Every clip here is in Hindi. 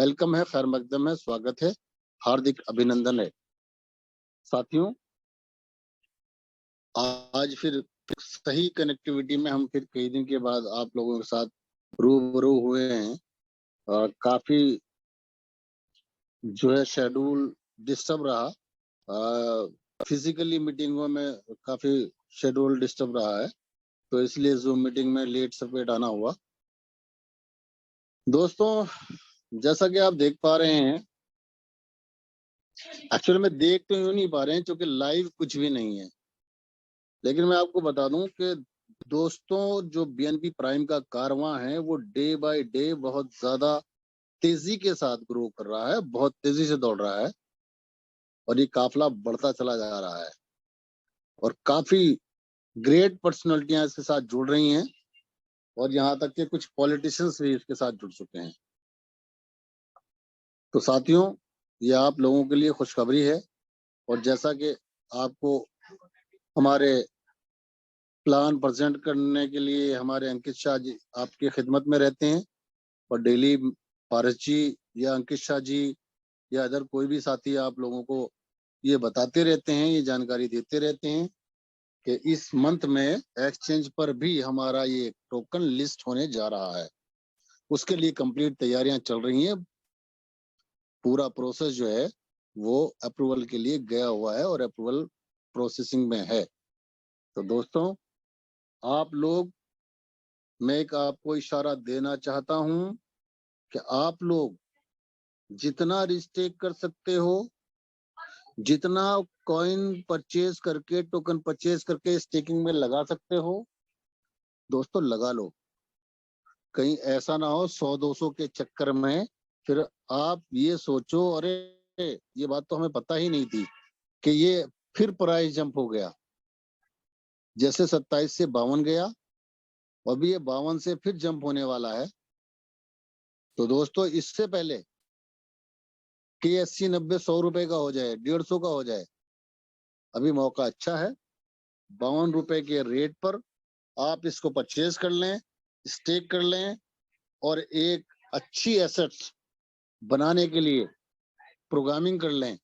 वेलकम है, खैर मकदम है, स्वागत है, हार्दिक अभिनंदन है। साथियों, आज फिर सही कनेक्टिविटी में हम फिर कई दिन के बाद आप लोगों के साथ रूबरू हुए हैं। और काफी जो है शेड्यूल डिस्टर्ब रहा। फिजिकली मीटिंगों में काफी शेड्यूल डिस्टर्ब रहा है, तो इसलिए जूम मीटिंग में लेट सपेट आना हुआ। दोस्तों, जैसा कि आप देख पा रहे हैं, एक्चुअली में देख तो यूं नहीं पा रहे हैं क्योंकि लाइव कुछ भी नहीं है, लेकिन मैं आपको बता दूं कि दोस्तों जो बीएनबी प्राइम का कारवां है वो डे बाय डे बहुत ज्यादा तेजी के साथ ग्रो कर रहा है, बहुत तेजी से दौड़ रहा है और ये काफिला बढ़ता चला जा रहा है और काफी ग्रेट पर्सनैलिटियां इसके साथ जुड़ रही हैं और यहाँ तक कि कुछ पॉलिटिशियंस भी इसके साथ जुड़ चुके हैं। तो साथियों, ये आप लोगों के लिए खुशखबरी है और जैसा कि आपको हमारे प्लान प्रेजेंट करने के लिए हमारे अंकित शाह जी आपकी खिदमत में रहते हैं और डेली पारस जी या अंकित शाह जी या अदर कोई भी साथी आप लोगों को ये बताते रहते हैं, ये जानकारी देते रहते हैं कि इस मंथ में एक्सचेंज पर भी हमारा ये टोकन लिस्ट होने जा रहा है। उसके लिए कंप्लीट तैयारियां चल रही हैं। पूरा प्रोसेस जो है वो अप्रूवल के लिए गया हुआ है और अप्रूवल प्रोसेसिंग में है। तो दोस्तों, आप लोग, मैं एक आपको इशारा देना चाहता हूं कि आप लोग जितना रिस्टेक कर सकते हो, जितना कॉइन परचेज करके, टोकन परचेज करके स्टेकिंग में लगा सकते हो, दोस्तों लगा लो। कहीं ऐसा ना हो 100-200 के चक्कर में फिर आप ये सोचो अरे ये बात तो हमें पता ही नहीं थी कि ये फिर प्राइस जंप हो गया। जैसे 27 से 52 गया, अभी ये 52 से फिर जंप होने वाला है। तो दोस्तों, इससे पहले कि 80-90-100 रुपए का हो जाए, 150 का हो जाए, अभी मौका अच्छा है। 52 रुपए के रेट पर आप इसको परचेज कर लें, स्टेक कर लें और एक अच्छी एसेट्स बनाने के लिए प्रोग्रामिंग कर लें।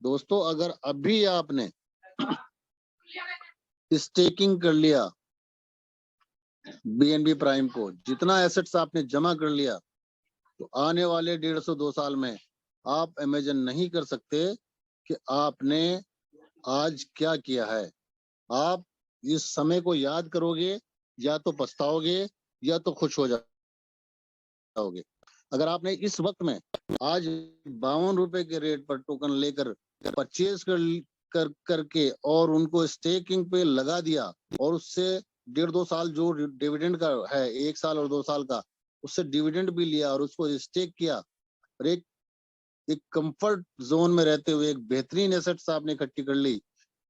दोस्तों, अगर अभी आपने स्टेकिंग कर लिया बीएनबी प्राइम को, जितना एसेट्स आपने जमा कर लिया, तो आने वाले 150-2 साल में आप इमेजिन नहीं कर सकते कि आपने आज क्या किया है। आप इस समय को याद करोगे, या तो पछताओगे या तो खुश हो जाओगे। अगर आपने इस वक्त में आज 52 रुपए के रेट पर टोकन लेकर परचेज करके और उनको स्टेकिंग पे लगा दिया और उससे 1.5-2 साल जो डिविडेंड का है, 1 साल और 2 साल का, उससे डिविडेंड भी लिया और उसको स्टेक किया और एक कंफर्ट जोन में रहते हुए एक बेहतरीन एसेट्स आपने इकट्ठी कर ली,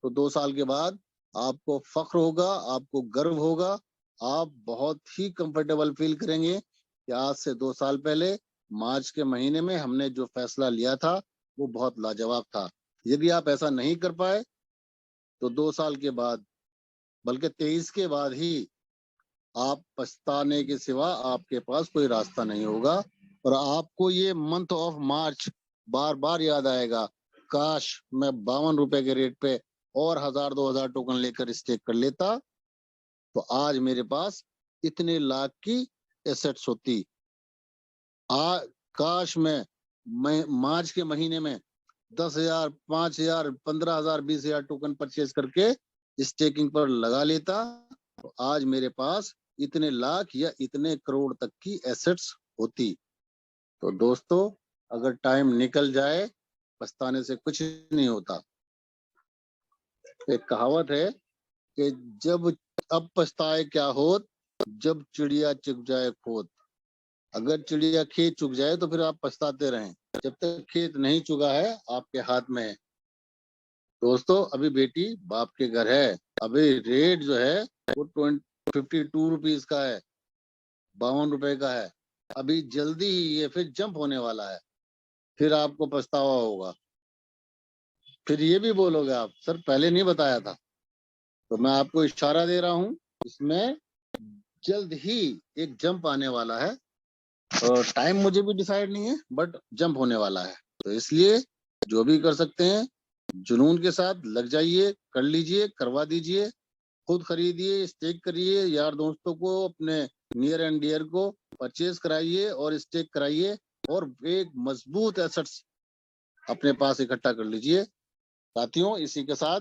तो 2 साल के बाद आपको फख्र होगा, आपको गर्व होगा, आप बहुत ही कंफर्टेबल फील करेंगे कि आज से 2 साल पहले मार्च के महीने में हमने जो फैसला लिया था वो बहुत लाजवाब था। यदि आप ऐसा नहीं कर पाए तो 2 साल के बाद, बल्कि 23 के बाद ही आप पछताने के सिवा आपके पास कोई रास्ता नहीं होगा और आपको ये मंथ ऑफ मार्च बार बार याद आएगा, काश मैं 52 रुपए के रेट पे और 1000-2000 टोकन लेकर स्टेक कर लेता तो आज मेरे पास इतने लाख की एसेट्स होती। काश मैं मार्च के महीने में 10,000, 5,000, 15,000, 20,000 टोकन परचेज करके स्टेकिंग पर लगा लेता तो आज मेरे पास इतने लाख या इतने करोड़ तक की एसेट्स होती। तो दोस्तों, अगर टाइम निकल जाए, पछताने से कुछ नहीं होता। एक कहावत है कि जब अब पछताए क्या होत, जब चिड़िया चुग जाए खोत। अगर चिड़िया खेत चुग जाए तो फिर आप पछताते रहें, जब तक खेत नहीं चुगा है आपके हाथ में है। दोस्तों, अभी बेटी बाप के घर है, अभी रेट जो है वो 52 रुपीज का है, 52 रुपए का है। अभी जल्दी ही ये फिर जंप होने वाला है, फिर आपको पछतावा होगा, फिर ये भी बोलोगे आप सर पहले नहीं बताया था। तो मैं आपको इशारा दे रहा हूं, इसमें जल्द ही एक जंप आने वाला है और टाइम मुझे भी डिसाइड नहीं है, बट जंप होने वाला है, तो इसलिए जो भी कर सकते हैं जुनून के साथ लग जाइए, कर लीजिए, करवा दीजिए, खुद खरीदिए, स्टेक करिए, यार दोस्तों को, अपने नियर एंड डियर को परचेज कराइए और स्टेक कराइए और एक मजबूत एसेट्स अपने पास इकट्ठा कर लीजिए। साथियों, इसी के साथ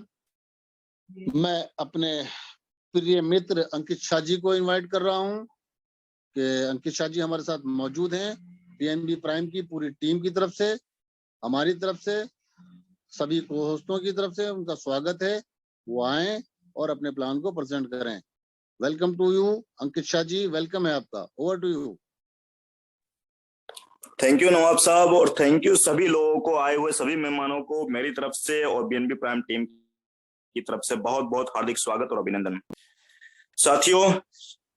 मैं अपने प्रिय मित्र अंकित शाह जी को इनवाइट कर रहा हूं कि अंकित शाह जी हमारे साथ मौजूद हैं। पीएनबी प्राइम की पूरी टीम की तरफ से, हमारी तरफ से, सभी को होस्टों की तरफ से उनका स्वागत है। वो आए और अपने प्लान को प्रेजेंट करें। Welcome to you Ankit Shah ji, welcome है आपका, over to you. Thank you Nawab Sahab, और थैंक यू सभी लोगों को, आए हुए सभी मेहमानों को मेरी तरफ से और बीएनबी प्राइम टीम की तरफ से बहुत बहुत हार्दिक स्वागत और अभिनंदन। साथियों,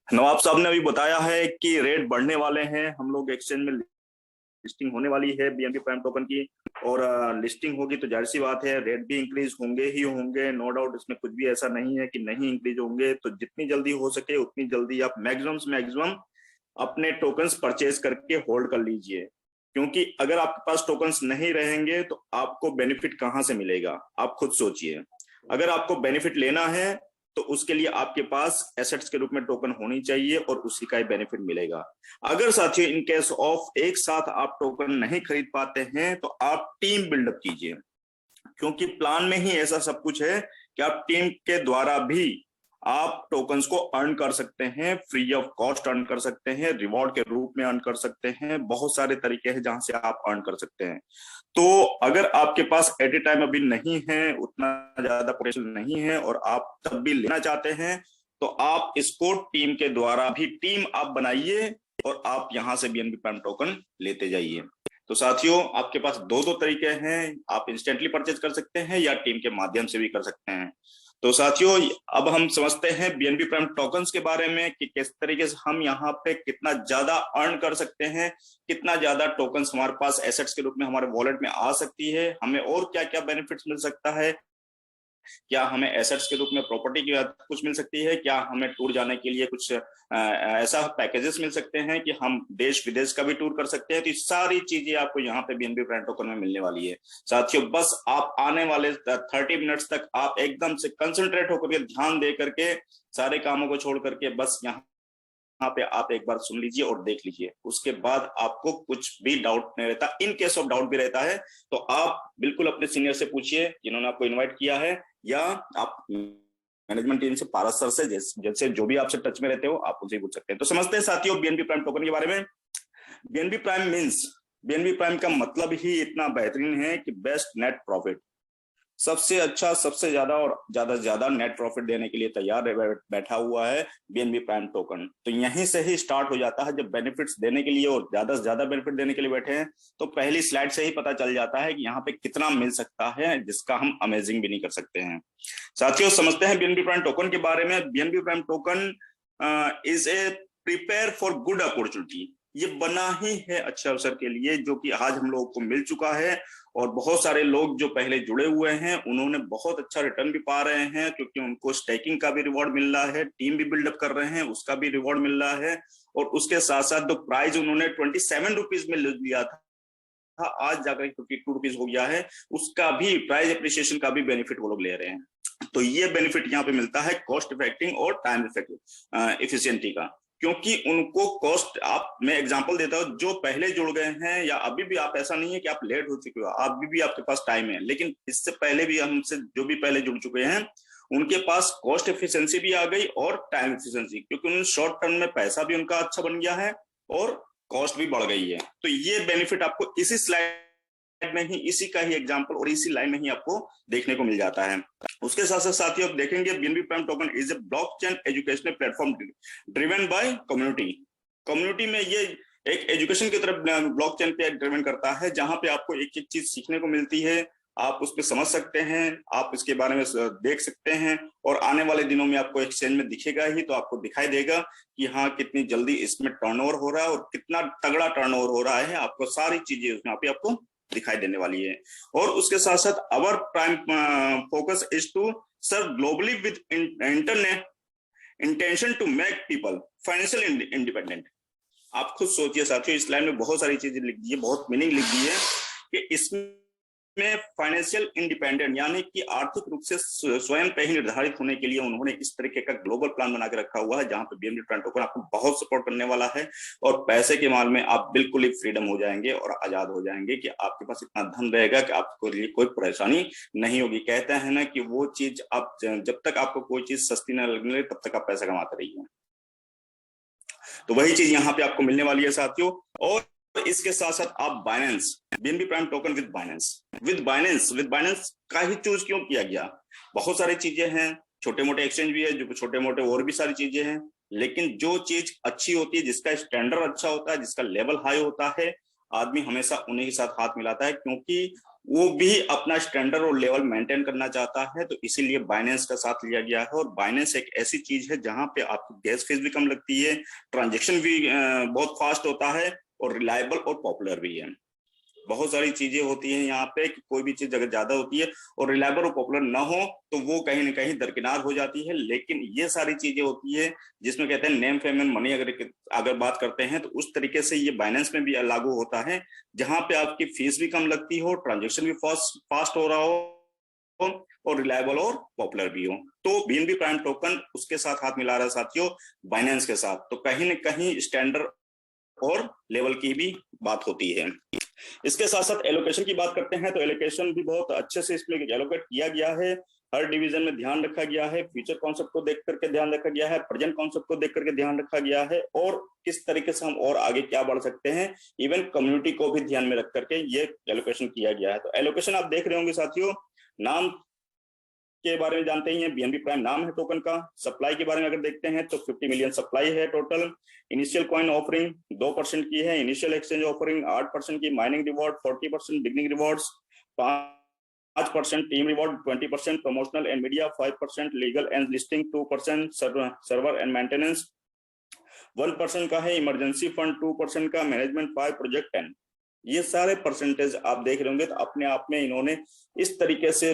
नवाब साहब ने अभी बताया है कि रेट बढ़ने वाले हैं, हम लोग एक्सचेंज में लिस्टिंग होने वाली है बीएनबी प्राइम टोकन की, और लिस्टिंग होगी तो जाहिर सी बात है रेट भी इंक्रीज होंगे ही होंगे, नो डाउट, इसमें कुछ भी ऐसा नहीं है कि नहीं इंक्रीज होंगे। तो जितनी जल्दी हो सके उतनी जल्दी आप मैक्सिमम अपने टोकन्स परचेज करके होल्ड कर लीजिए, क्योंकि अगर आपके पास टोकन्स नहीं रहेंगे तो आपको बेनिफिट कहां से मिलेगा, आप खुद सोचिए। अगर आपको बेनिफिट लेना है तो उसके लिए आपके पास एसेट्स के रूप में टोकन होनी चाहिए और उसी का ही बेनिफिट मिलेगा। अगर साथियों इन केस ऑफ एक साथ आप टोकन नहीं खरीद पाते हैं तो आप टीम बिल्डअप कीजिए, क्योंकि प्लान में ही ऐसा सब कुछ है कि आप टीम के द्वारा भी आप टोकन्स को अर्न कर सकते हैं, फ्री ऑफ कॉस्ट अर्न कर सकते हैं, रिवॉर्ड के रूप में अर्न कर सकते हैं। बहुत सारे तरीके हैं जहां से आप अर्न कर सकते हैं। तो अगर आपके पास एट ए टाइम अभी नहीं है, उतना ज्यादा पोटेंशियल नहीं है और आप तब भी लेना चाहते हैं, तो आप इसको टीम के द्वारा भी टीम आप बनाइए और आप यहां से बीएनबी प्राइम टोकन लेते जाइए। तो साथियों, आपके पास दो तरीके हैं, आप इंस्टेंटली परचेज कर सकते हैं या टीम के माध्यम से भी कर सकते हैं। तो साथियों, अब हम समझते हैं बीएनबी प्राइम टोकन्स के बारे में कि किस तरीके से हम यहाँ पे कितना ज्यादा अर्न कर सकते हैं, कितना ज्यादा टोकन्स हमारे पास एसेट्स के रूप में हमारे वॉलेट में आ सकती है, हमें और क्या क्या बेनिफिट्स मिल सकता है, क्या हमें एसेट्स के रूप में प्रॉपर्टी की कुछ मिल सकती है, क्या हमें टूर जाने के लिए कुछ ऐसा पैकेजेस मिल सकते हैं कि हम देश विदेश का भी टूर कर सकते हैं। तो ये सारी चीजें आपको यहाँ पे बीएनबी प्राइम टोकन में मिलने वाली है। साथियों, बस आप आने वाले 30 मिनट्स तक आप एकदम से कंसंट्रेट होकर के, ध्यान दे करके, सारे कामों को छोड़ करके बस यहाँ पे आप एक बार सुन लीजिए और देख लीजिए। उसके बाद आपको कुछ भी डाउट नहीं रहता। इन केस ऑफ डाउट भी रहता है तो आप बिल्कुल अपने सीनियर से पूछिए जिन्होंने आपको इनवाइट किया है, या आप मैनेजमेंट टीम से, पारस सर से, जैसे जो भी आपसे टच में रहते हो आप उनसे पूछ सकते हैं। तो समझते हैं साथियों बीएनबी प्राइम टोकन के बारे में। BNB prime means, BNB prime का मतलब ही इतना बेहतरीन है कि बेस्ट नेट प्रॉफिट, सबसे अच्छा, सबसे ज्यादा और ज्यादा से ज्यादा नेट प्रॉफिट देने के लिए तैयार बैठा हुआ है बीएनबी प्राइम टोकन। तो यहीं से ही स्टार्ट हो जाता है। जब बेनिफिट्स देने के लिए और ज्यादा से ज्यादा बेनिफिट देने के लिए बैठे हैं तो पहली स्लाइड से ही पता चल जाता है कि यहाँ पे कितना मिल सकता है, जिसका हम अमेजिंग भी नहीं कर सकते हैं। साथियों, समझते हैं बीएनबी प्राइम टोकन के बारे में। BNB prime token is a prepare for good opportunity. ये बना ही है अच्छे अवसर के लिए, जो कि आज हम लोगों को मिल चुका है, और बहुत सारे लोग जो पहले जुड़े हुए हैं उन्होंने बहुत अच्छा रिटर्न भी पा रहे हैं, क्योंकि उनको स्टेकिंग का भी रिवॉर्ड मिल रहा है, टीम भी बिल्डअप कर रहे हैं उसका भी रिवॉर्ड मिल रहा है, और उसके साथ साथ जो प्राइस उन्होंने 27 रुपीज में लिया था, आज जाकर 52 रुपीज हो गया है, उसका भी प्राइस अप्रिसिएशन का भी बेनिफिट वो लोग ले रहे हैं। तो ये बेनिफिट यहाँ पे मिलता है कॉस्ट इफेक्टिव और टाइम इफिशियंटी का, क्योंकि उनको कॉस्ट, आप, मैं एग्जांपल देता हूं, जो पहले जुड़ गए हैं या अभी भी, आप ऐसा नहीं है कि आप लेट हो चुके हो, अभी भी आपके पास टाइम है, लेकिन इससे पहले भी हमसे जो भी पहले जुड़ चुके हैं उनके पास कॉस्ट एफिशिएंसी भी आ गई और टाइम एफिशिएंसी, क्योंकि उन्होंने शॉर्ट टर्म में पैसा भी उनका अच्छा बन गया है और कॉस्ट भी बढ़ गई है। तो ये बेनिफिट आपको इसी स्लाइड में ही, इसी का ही एग्जांपल और इसी लाइन में ही आपको देखने को मिल जाता है। उसके साथ साथ साथियों आप देखेंगे BNB prime token is a blockchain educational platform driven by community. Community में ये एक एजुकेशन की तरफ ब्लॉकचेन पे ड्रिवन करता है, जहां पे आपको एक एक चीज सीखने को मिलती है, आप उस पर समझ सकते हैं, आप इसके बारे में देख सकते हैं, और आने वाले दिनों में आपको एक्सचेंज में दिखेगा ही, तो आपको दिखाई देगा कि हाँ कितनी जल्दी इसमें टर्नओवर हो रहा है और कितना तगड़ा टर्नओवर हो रहा है। आपको सारी चीजें उसमें आपको दिखाई देने वाली है। और उसके साथ साथ our prime focus is to serve globally with internet intention to make people financial independent. आप खुद सोचिए साथियों, इस लाइन में बहुत सारी चीजें लिख दी है, बहुत मीनिंग लिख दी है कि इसमें फाइनेंशियल इंडिपेंडेंट यानी कि आर्थिक रूप से स्वयं पे ही निर्धारित होने के लिए उन्होंने इस तरीके का ग्लोबल प्लान बना के रखा हुआ है, जहां पे बीएनबी प्राइम टोकन आपको बहुत सपोर्ट करने वाला है और पैसे के माल में आप बिल्कुल ही फ्रीडम हो जाएंगे और आजाद हो जाएंगे कि आपके पास इतना धन रहेगा कि आपको लिए कोई परेशानी नहीं होगी। कहते हैं ना कि वो चीज आप जब तक आपको कोई चीज सस्ती न लगने तब तक आप पैसा कमाते रहिए, तो वही चीज यहाँ पे आपको मिलने वाली है साथियों। और इसके साथ साथ आप Binance, BNB prime token with Binance का ही चूज क्यों किया गया? बहुत सारी चीजें हैं, छोटे मोटे एक्सचेंज भी है, जो छोटे मोटे और भी सारी चीजें हैं, लेकिन जो चीज अच्छी होती है, जिसका स्टैंडर्ड अच्छा होता है, जिसका लेवल हाई होता है, आदमी हमेशा उन्हीं के साथ हाथ मिलाता है, क्योंकि वो भी अपना स्टैंडर्ड और लेवल मेंटेन करना चाहता है। तो इसीलिए बाइनेंस का साथ लिया गया है। और बाइनेंस एक ऐसी चीज है जहां पे आपको गैस फीस भी कम लगती है, ट्रांजेक्शन भी बहुत फास्ट होता है और रिलायबल और पॉपुलर भी है। बहुत सारी चीजें होती हैं यहाँ पे कि कोई भी चीज अगर ज्यादा होती है और रिलायबल और पॉपुलर ना हो तो वो कहीं ना कहीं दरकिनार हो जाती है। लेकिन ये सारी चीजें होती है जिसमें कहते हैं नेम फेम एंड मनी, अगर बात करते हैं तो उस तरीके से ये बाइनेंस में भी लागू होता है, जहां पे आपकी फीस भी कम लगती हो, ट्रांजेक्शन भी फास्ट हो रहा हो और रिलायबल और पॉपुलर भी हो। तो बीएनबी प्राइम टोकन उसके साथ हाथ मिला रहा है साथियों, बाइनेंस के साथ। तो कहीं ना कहीं स्टैंडर्ड और लेवल की भी बात होती है। इसके साथ साथ एलोकेशन की बात करते हैं तो एलोकेशन भी बहुत अच्छे से इसमें एलोकेट किया गया है। हर डिवीजन में ध्यान रखा गया है, फ्यूचर कॉन्सेप्ट को देख करके ध्यान रखा गया है, प्रेजेंट कॉन्सेप्ट को देख करके ध्यान रखा गया है, और किस तरीके से हम और आगे क्या बढ़ सकते हैं, इवन कम्युनिटी को भी ध्यान में रख करके ये एलोकेशन किया गया है। तो एलोकेशन आप देख रहे होंगे साथियों, नाम के बारे में जानते ही हैं, बीएनबी प्राइम नाम है टोकन का। सप्लाई के बारे में अगर देखते हैं तो 50 मिलियन सप्लाई है टोटल। इनिशियल कॉइन ऑफरिंग 2% की है, इनिशियल एक्सचेंज ऑफरिंग 8% की, mining reward 40%, beginning rewards 5% team reward 20%, promotional and media 5%, legal and listing 2%, server and maintenance 1% का है, इमरजेंसी फंड 2% का, मैनेजमेंट 5, प्रोजेक्ट 10। ये सारे परसेंटेज आप देख रहे होंगे तो अपने आप में इन्होंने इस तरीके से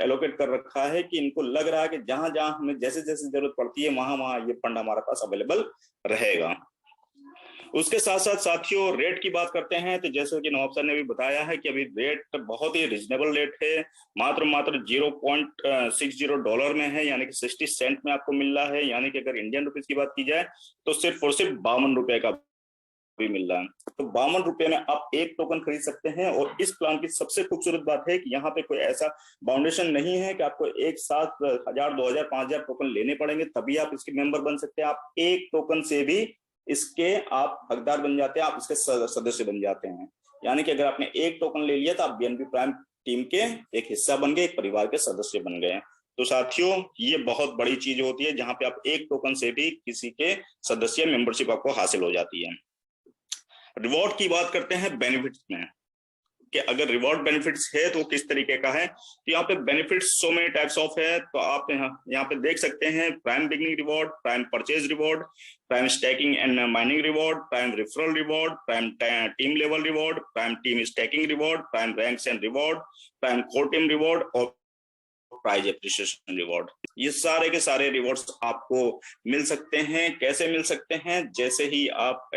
एलोकेट कर रखा है कि इनको लग रहा है कि जहां जहां हमें जैसे जैसे जरूरत पड़ती है वहां वहां ये फंड हमारे पास अवेलेबल रहेगा। उसके साथ साथ साथियों रेट की बात करते हैं तो जैसे कि नवाब सर ने भी बताया है कि अभी रेट बहुत ही रिजनेबल रेट है, मात्र 0.60 डॉलर में है, यानी कि 60 सेंट में आपको मिल रहा है। यानी कि अगर इंडियन रुपीज की बात की जाए तो सिर्फ और सिर्फ 52 रुपए का भी मिल रहा है। तो 52 रुपए में आप एक टोकन खरीद सकते हैं। और इस प्लान की सबसे खूबसूरत बात है कि यहाँ पे कोई ऐसा बाउंडेशन नहीं है कि आपको एक साथ 1000, 2000, 5000 टोकन लेने पड़ेंगे तभी आप इसके मेंबर बन सकते हैं। आप एक टोकन से भी इसके आप हकदार बन जाते हैं, आप इसके सदस्य बन जाते हैं। यानी कि अगर आपने एक टोकन ले लिया तो आप बीएनबी प्राइम टीम के एक हिस्सा बन गए, एक परिवार के सदस्य बन गए। तो साथियों ये बहुत बड़ी चीज होती है जहां पे आप एक टोकन से भी किसी के सदस्य मेंबरशिप आपको हासिल हो जाती है। रिवॉर्ड की बात करते हैं बेनिफिट्स में कि अगर रिवॉर्ड बेनिफिट्स है तो किस तरीके का है। तो यहाँ पे benefits so many types of है। तो आप यहाँ पे देख सकते हैं prime beginning reward, prime purchase reward, prime stacking and mining reward, prime referral reward, prime team level reward, prime team stacking reward, prime ranks and reward, prime core team reward और प्राइज एप्रिसिएशन रिवॉर्ड। ये सारे के सारे रिवॉर्ड्स आपको मिल सकते हैं। कैसे मिल सकते हैं? जैसे ही आप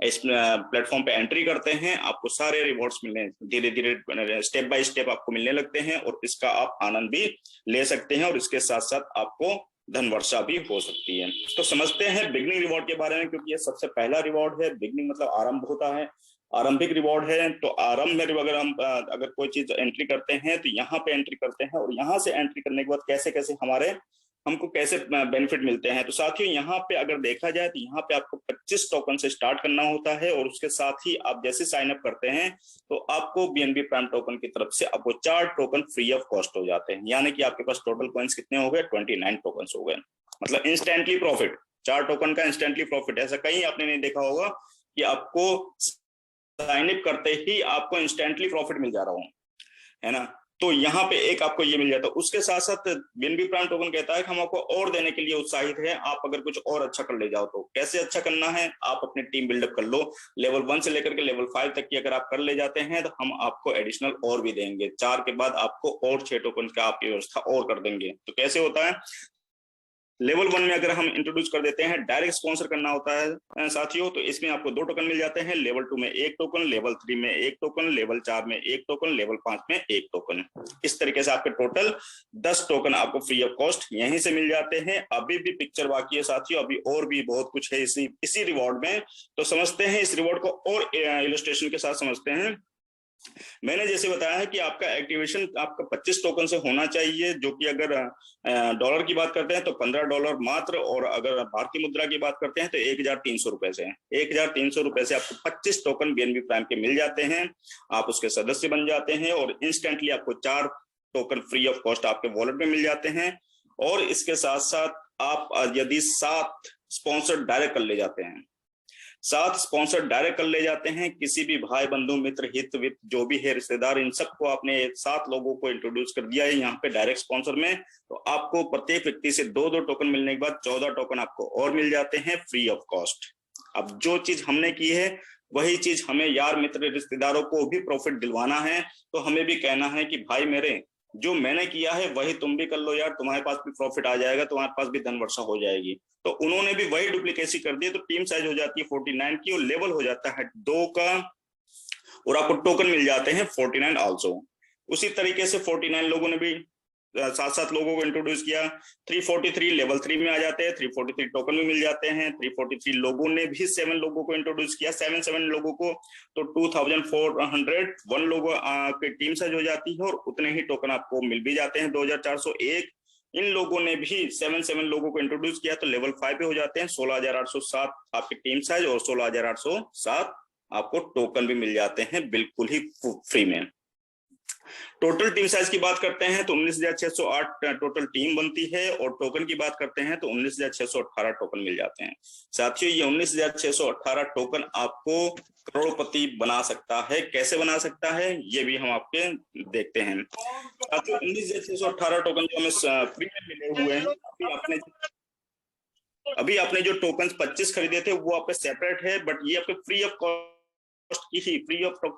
इस प्लेटफॉर्म पे एंट्री करते हैं आपको सारे रिवॉर्ड्स मिलने धीरे धीरे स्टेप बाय स्टेप आपको मिलने लगते हैं और इसका आप आनंद भी ले सकते हैं और इसके साथ साथ आपको धन वर्षा भी हो सकती है। तो समझते हैं बिगनिंग रिवॉर्ड के बारे में, क्योंकि ये सबसे पहला रिवॉर्ड है। बिगनिंग मतलब आरंभ होता है, आरंभिक रिवॉर्ड है। तो आरंभ में अगर हम अगर कोई चीज एंट्री करते हैं तो यहाँ पे एंट्री करते हैं और यहाँ से एंट्री करने के बाद कैसे कैसे हमको कैसे बेनिफिट मिलते हैं। तो साथियों यहाँ पे अगर देखा जाए तो यहाँ पे आपको 25 टोकन से स्टार्ट करना होता है और उसके साथ ही आप जैसे साइन अप करते हैं तो आपको बीएनबी प्राइम टोकन की तरफ से आपको 4 टोकन फ्री ऑफ कॉस्ट हो जाते हैं। यानी कि आपके पास टोटल कॉइन्स कितने हो गए? 29 टोकन हो गए। मतलब इंस्टेंटली प्रॉफिट, 4 टोकन का इंस्टेंटली प्रॉफिट। ऐसा कहीं आपने नहीं देखा होगा कि आपको साइन अप करते ही आपको इंस्टेंटली प्रॉफिट मिल जा रहा हो, है ना। तो यहाँ पे एक आपको ये मिल जाता है। उसके साथ साथ बीएनबी प्राइम टोकन कहता है कि हम आपको और देने के लिए उत्साहित है, आप अगर कुछ और अच्छा कर ले जाओ। तो कैसे अच्छा करना है? आप अपनी टीम बिल्डअप कर लो। लेवल 1 से लेकर के लेवल 5 तक की अगर आप कर ले जाते हैं तो हम आपको एडिशनल और भी देंगे। 4 के बाद आपको और 6 टोकन का आपकी व्यवस्था और कर देंगे। तो कैसे होता है? लेवल 1 में अगर हम इंट्रोड्यूस कर देते हैं, डायरेक्ट स्पॉन्सर करना होता है साथियों, तो इसमें आपको 2 टोकन मिल जाते हैं। लेवल 2 में 1 टोकन, लेवल 3 में 1 टोकन, लेवल 4 में 1 टोकन, लेवल 5 में 1 टोकन। इस तरीके से आपके टोटल 10 टोकन आपको फ्री ऑफ कॉस्ट यहीं से मिल जाते हैं। अभी भी पिक्चर बाकी है साथियों, अभी और भी बहुत कुछ है इसी रिवॉर्ड में, तो समझते हैं इस रिवॉर्ड को और इलस्ट्रेशन के साथ समझते हैं। मैंने जैसे बताया है कि आपका एक्टिवेशन आपका 25 टोकन से होना चाहिए, जो कि अगर डॉलर की बात करते हैं तो $15 मात्र, और अगर भारतीय मुद्रा की बात करते हैं तो 1300 रुपए से 1300 रुपए से आपको 25 टोकन बीएनबी प्राइम के मिल जाते हैं। आप उसके सदस्य बन जाते हैं और इंस्टेंटली आपको 4 टोकन फ्री ऑफ कॉस्ट आपके वॉलेट में मिल जाते हैं। और इसके साथ साथ आप यदि 7 स्पॉन्सर डायरेक्ट कर ले जाते हैं, 7 स्पॉन्सर डायरेक्ट कर ले जाते हैं, किसी भी भाई बंधु मित्र हित वित जो भी है रिश्तेदार, इन सबको आपने 7 लोगों को इंट्रोड्यूस कर दिया है यहाँ पे डायरेक्ट स्पॉन्सर में, तो आपको प्रत्येक व्यक्ति से 2-2 टोकन मिलने के बाद 14 टोकन आपको और मिल जाते हैं फ्री ऑफ कॉस्ट। अब जो चीज हमने की है वही चीज हमें यार मित्र रिश्तेदारों को भी प्रॉफिट दिलवाना है, तो हमें भी कहना है कि भाई मेरे जो मैंने किया है वही तुम भी कर लो यार, तुम्हारे पास भी प्रॉफिट आ जाएगा, तुम्हारे पास भी धन वर्षा हो जाएगी। तो उन्होंने भी वही डुप्लीकेसी कर दी, तो टीम साइज हो जाती है 49 की और लेवल हो जाता है 2 का, और आपको टोकन मिल जाते हैं 49 आल्सो। उसी तरीके से 49 लोगों ने भी 7-7 लोगों को इंट्रोड्यूस किया, 343 लेवल 3 में आ जाते हैं, 343 टोकन भी मिल जाते हैं। 343 लोगों ने भी 7 लोगों को इंट्रोड्यूस किया, 7 लोगों को, तो 2401 लोगों की टीम साइज हो जाती है, और उतने ही टोकन आपको मिल भी जाते हैं 2401। इन लोगों ने भी 7 लोगों को इंट्रोड्यूस किया, तो लेवल 5 पे हो जाते हैं 16807 आपकी टीम साइज, और 16807 आपको टोकन भी मिल जाते हैं बिल्कुल ही फ्री में। टोटल टीम साइज की बात करते हैं तो 19,608 टोटल टीम बनती है, और टोकन की बात करते हैं तो 19,618 टोकन मिल जाते हैं। साथियों ये 19,618 टोकन आपको करोड़पति बना सकता है। कैसे बना सकता है ये भी हम आपके देखते हैं। साथियों 19,618 टोकन जो हमें फ्री में मिले हुए हैं, अभी आपने जो टोकन 25 खरीदे थे वो आपके सेपरेट है, बट ये आपके फ्री ऑफ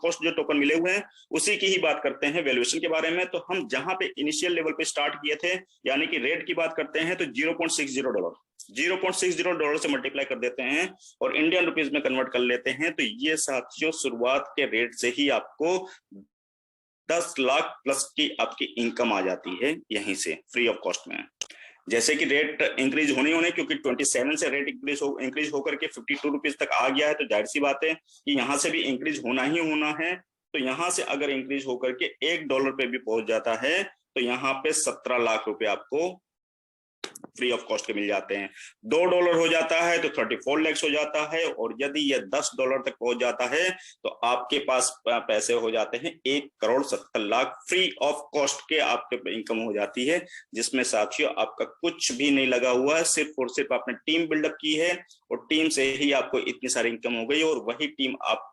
कॉस्ट जो टोकन मिले हुए हैं उसी की ही बात करते हैं। वैल्यूएशन के बारे में तो हम जहां पे इनिशियल लेवल पे स्टार्ट किए थे, यानी कि रेट की बात करते हैं तो $0.60 से मल्टीप्लाई कर देते हैं और इंडियन रुपीज में कन्वर्ट कर लेते हैं, तो ये साथियों शुरुआत के रेट से ही आपको 10 लाख प्लस की आपकी इनकम आ जाती है यहीं से फ्री ऑफ कॉस्ट में। जैसे कि रेट इंक्रीज होने क्योंकि 27 से रेट इंक्रीज होकर के 52 रुपीज तक आ गया है, तो जाहिर सी बात है कि यहाँ से भी इंक्रीज होना ही होना है। तो यहाँ से अगर इंक्रीज होकर के $1 पे भी पहुंच जाता है तो यहाँ पे 17 लाख रुपए आपको फ्री ऑफ कॉस्ट के मिल जाते हैं। $2 हो जाता है तो 34 लाख हो जाता है, और यदि ये $10 तक पहुंच जाता है तो आपके पास पैसे हो जाते हैं 1,70,00,000 फ्री ऑफ कॉस्ट के आपके इनकम हो जाती है, जिसमें साथियों आपका कुछ भी नहीं लगा हुआ है, सिर्फ और सिर्फ आपने टीम बिल्डअप की है और टीम से ही आपको इतनी सारी इनकम हो गई, और वही टीम आप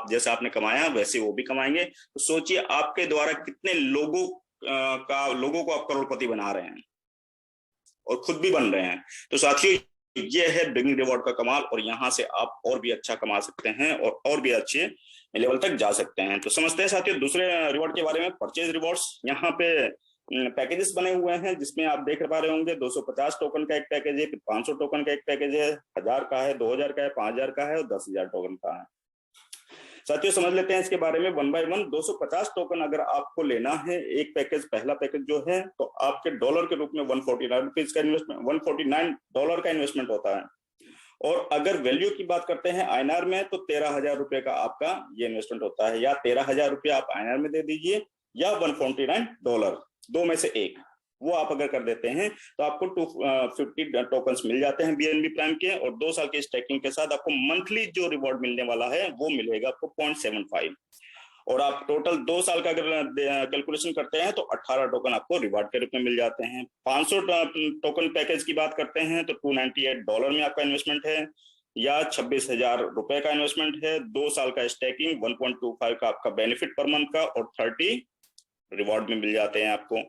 जैसे आपने कमाया वैसे वो भी कमाएंगे। तो सोचिए आपके द्वारा कितने लोगों को आप करोड़पति बना रहे हैं और खुद भी बन रहे हैं। तो साथियों ये है बिगिनिंग रिवॉर्ड का कमाल, और यहाँ से आप और भी अच्छा कमा सकते हैं और भी अच्छे लेवल तक जा सकते हैं। तो समझते हैं साथियों दूसरे रिवॉर्ड के बारे में, परचेज रिवॉर्ड्स। यहाँ पे पैकेजेस बने हुए हैं जिसमें आप देख पा रहे होंगे 250 टोकन का एक पैकेज है, 500 टोकन का एक पैकेज है, 1000 का है, 2000 का है, 5000 का है और 10,000 टोकन का है। साथियों समझ लेते हैं इसके बारे में वन बाय वन। 250 टोकन अगर आपको लेना है एक पैकेज, पहला पैकेज जो है, तो आपके डॉलर के रूप में 149 रुपीज का इन्वेस्टमेंट, $149 का इन्वेस्टमेंट होता है। और अगर वैल्यू की बात करते हैं आईएनआर में तो 13,000 रुपए का आपका ये इन्वेस्टमेंट होता है, या 13,000 रुपये आप आईएनआर में दे दीजिए या $149, दो में से एक वो आप अगर कर देते हैं तो आपको 250 टोकन मिल जाते हैं बीएनबी प्राइम के, और 2 साल के स्टैकिंग के साथ आपको मंथली जो रिवॉर्ड मिलने वाला है वो मिलेगा आपको 0.75, और आप टोटल 2 साल का अगर कैलकुलेशन करते हैं तो 18 टोकन आपको रिवॉर्ड के रूप में मिल जाते हैं। 500 टोकन पैकेज की बात करते हैं तो $298 में आपका इन्वेस्टमेंट है, या 26,000 रुपए का इन्वेस्टमेंट है, 2 साल का स्टैकिंग, 1.25 का आपका बेनिफिट पर मंथ का, और 30 रिवॉर्ड में मिल जाते हैं आपको।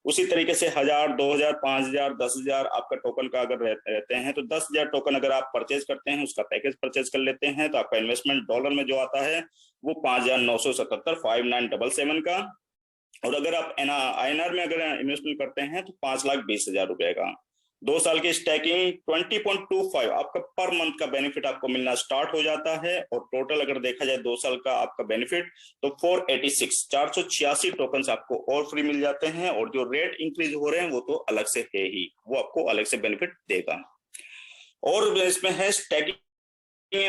उसी तरीके से 1000, 2000, 5000, 10,000 आपका टोकन का अगर रहते हैं तो 10,000 टोकन अगर आप परचेज करते हैं, उसका पैकेज परचेज कर लेते हैं, तो आपका इन्वेस्टमेंट डॉलर में जो आता है वो 5,977, 5977 का, और अगर आप आईएनआर में अगर इन्वेस्टमेंट करते हैं तो 5,20,000 रुपए का, 2 साल की स्टैकिंग 20.25 आपका पर मंथ का बेनिफिट आपको मिलना स्टार्ट हो जाता है। और टोटल अगर देखा जाए 2 साल का आपका बेनिफिट तो 486 टोकन आपको और फ्री मिल जाते हैं। और जो रेट इंक्रीज हो रहे हैं वो तो अलग से है ही, वो आपको अलग से बेनिफिट देगा। और इसमें है स्टैकिंग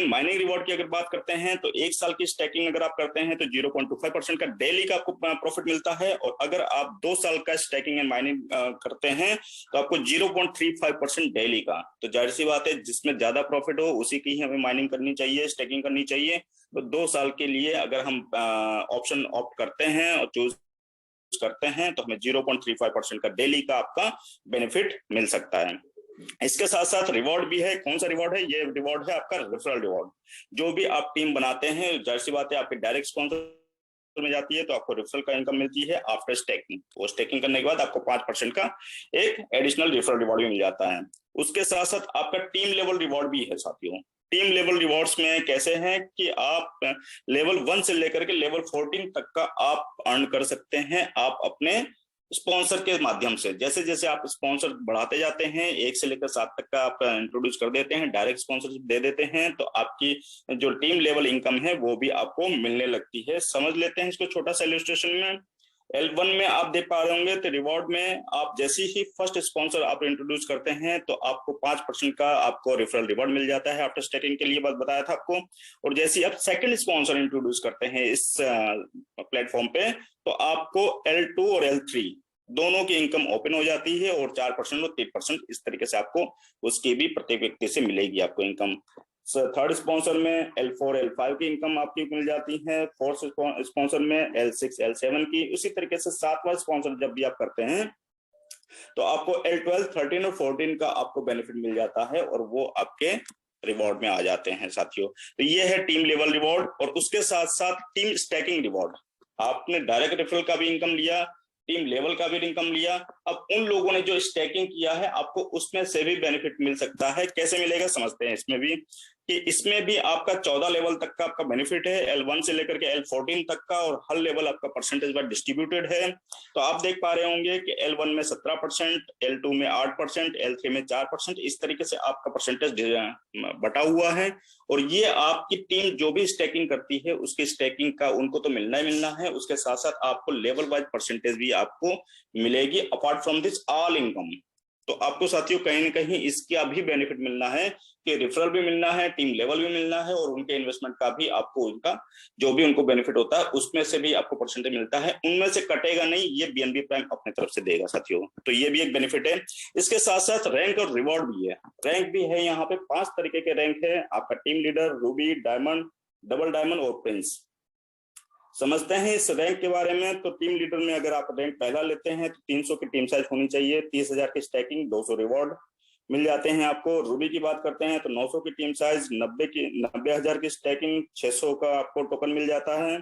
माइनिंग रिवॉर्ड की अगर बात करते हैं तो 1 साल की स्टैकिंग अगर आप करते हैं तो 0.25% का डेली का आपको प्रॉफिट मिलता है। और अगर आप 2 साल का स्टैकिंग एंड माइनिंग करते हैं तो आपको 0.35% डेली का। तो जाहिर सी बात है जिसमें ज्यादा प्रॉफिट हो उसी की ही हमें माइनिंग करनी चाहिए, स्टैकिंग करनी चाहिए। तो 2 साल के लिए अगर हम ऑप्शन ऑप्ट करते हैं और चूज करते हैं तो हमें 0.35% का डेली का आपका बेनिफिट मिल सकता है। इसके साथ साथ रिवॉर्ड भी है। कौन सा रिवॉर्ड है? ये रिवॉर्ड है आपका रेफरल रिवॉर्ड। जो भी आप टीम बनाते हैं, जाहिर सी बात है आपके डायरेक्ट स्पॉन्सर में जाती है तो आपको रेफरल का इनकम मिलती है आफ्टर स्टेकिंग। वो स्टेकिंग करने के बाद आपको 5% का एक एडिशनल रेफरल रिवॉर्ड भी मिल जाता है। उसके साथ साथ आपका टीम लेवल रिवॉर्ड भी है साथियों। टीम लेवल रिवॉर्ड्स में कैसे हैं कि आप लेवल 1 से लेकर के लेवल 14 तक का आप अर्न कर सकते हैं आप अपने स्पॉन्सर के माध्यम से। जैसे जैसे आप स्पॉन्सर बढ़ाते जाते हैं 1 से लेकर 7 तक का आप इंट्रोड्यूस कर देते हैं, डायरेक्ट स्पॉन्सरशिप दे देते हैं, तो आपकी जो टीम लेवल इनकम है वो भी आपको मिलने लगती है। समझ लेते हैं इसको छोटा सा इलस्ट्रेशन में। L1 में आप देख पा रहे होंगे तो रिवॉर्ड में आप जैसे ही फर्स्ट स्पॉन्सर आप इंट्रोड्यूस करते हैं तो आपको 5% का आपको रेफरल रिवॉर्ड मिल जाता है आफ्टर स्टेकिंग के लिए, बात बताया था आपको। और जैसे ही आप सेकंड स्पॉन्सर इंट्रोड्यूस करते हैं इस प्लेटफॉर्म पे तो आपको L2 और L3 दोनों की इनकम ओपन हो जाती है और 4% और 3% इस तरीके से आपको उसकी भी प्रत्येक व्यक्ति से मिलेगी आपको इनकम। थर्ड स्पॉन्सर में L4 L5 की इनकम आपकी मिल जाती है। फोर्थ स्पॉन्सर में L6 L7 की। उसी तरीके से 7वां स्पॉन्सर जब भी आप करते हैं तो आपको L12 13 और 14 का आपको बेनिफिट मिल जाता है और वो आपके रिवॉर्ड में आ जाते हैं साथियों। तो ये है टीम लेवल रिवॉर्ड। और उसके साथ साथ टीम स्टैकिंग रिवॉर्ड। आपने डायरेक्ट रेफरल का भी इनकम लिया, टीम लेवल का भी इनकम लिया, अब उन लोगों ने जो स्टैकिंग किया है आपको उसमें से भी बेनिफिट मिल सकता है। कैसे मिलेगा समझते हैं इसमें भी कि इसमें भी आपका 14 लेवल तक का आपका बेनिफिट है, L1 से लेकर के L14 तक का, और हर लेवल आपका परसेंटेज वाइज डिस्ट्रीब्यूटेड है। तो आप देख पा रहे होंगे कि L1 में 17%, L2 में 8%, L3 में 4%, इस तरीके से आपका परसेंटेज बटा हुआ है। और ये आपकी टीम जो भी स्टैकिंग करती है उसकी स्टैकिंग का उनको तो मिलना ही मिलना है, उसके साथ साथ आपको लेवल वाइज परसेंटेज भी आपको मिलेगी apart from this all income. तो आपको साथियों कहीं ना कहीं इसका भी बेनिफिट मिलना है कि रेफरल भी मिलना है, टीम लेवल भी मिलना है, और उनके इन्वेस्टमेंट का भी आपको उनका जो भी उनको बेनिफिट होता है उसमें से भी आपको परसेंटेज मिलता है, उनमें से कटेगा नहीं, ये बीएनबी प्राइम अपने तरफ से देगा साथियों। तो ये भी एक बेनिफिट है। इसके साथ साथ रैंक और रिवॉर्ड भी है। रैंक भी है, यहाँ पे 5 तरीके के रैंक है आपका, team leader, Ruby, diamond, double diamond और प्रिंस। समझते हैं इस रैंक के बारे में। तो टीम लीडर में अगर आप रैंक पहला लेते हैं तो 300 की टीम साइज होनी चाहिए, 30,000 की स्टैकिंग, 200 रिवॉर्ड मिल जाते हैं आपको। रूबी की बात करते हैं तो 900 की टीम साइज, 90,000 की स्टैकिंग, 600 का आपको टोकन मिल जाता है।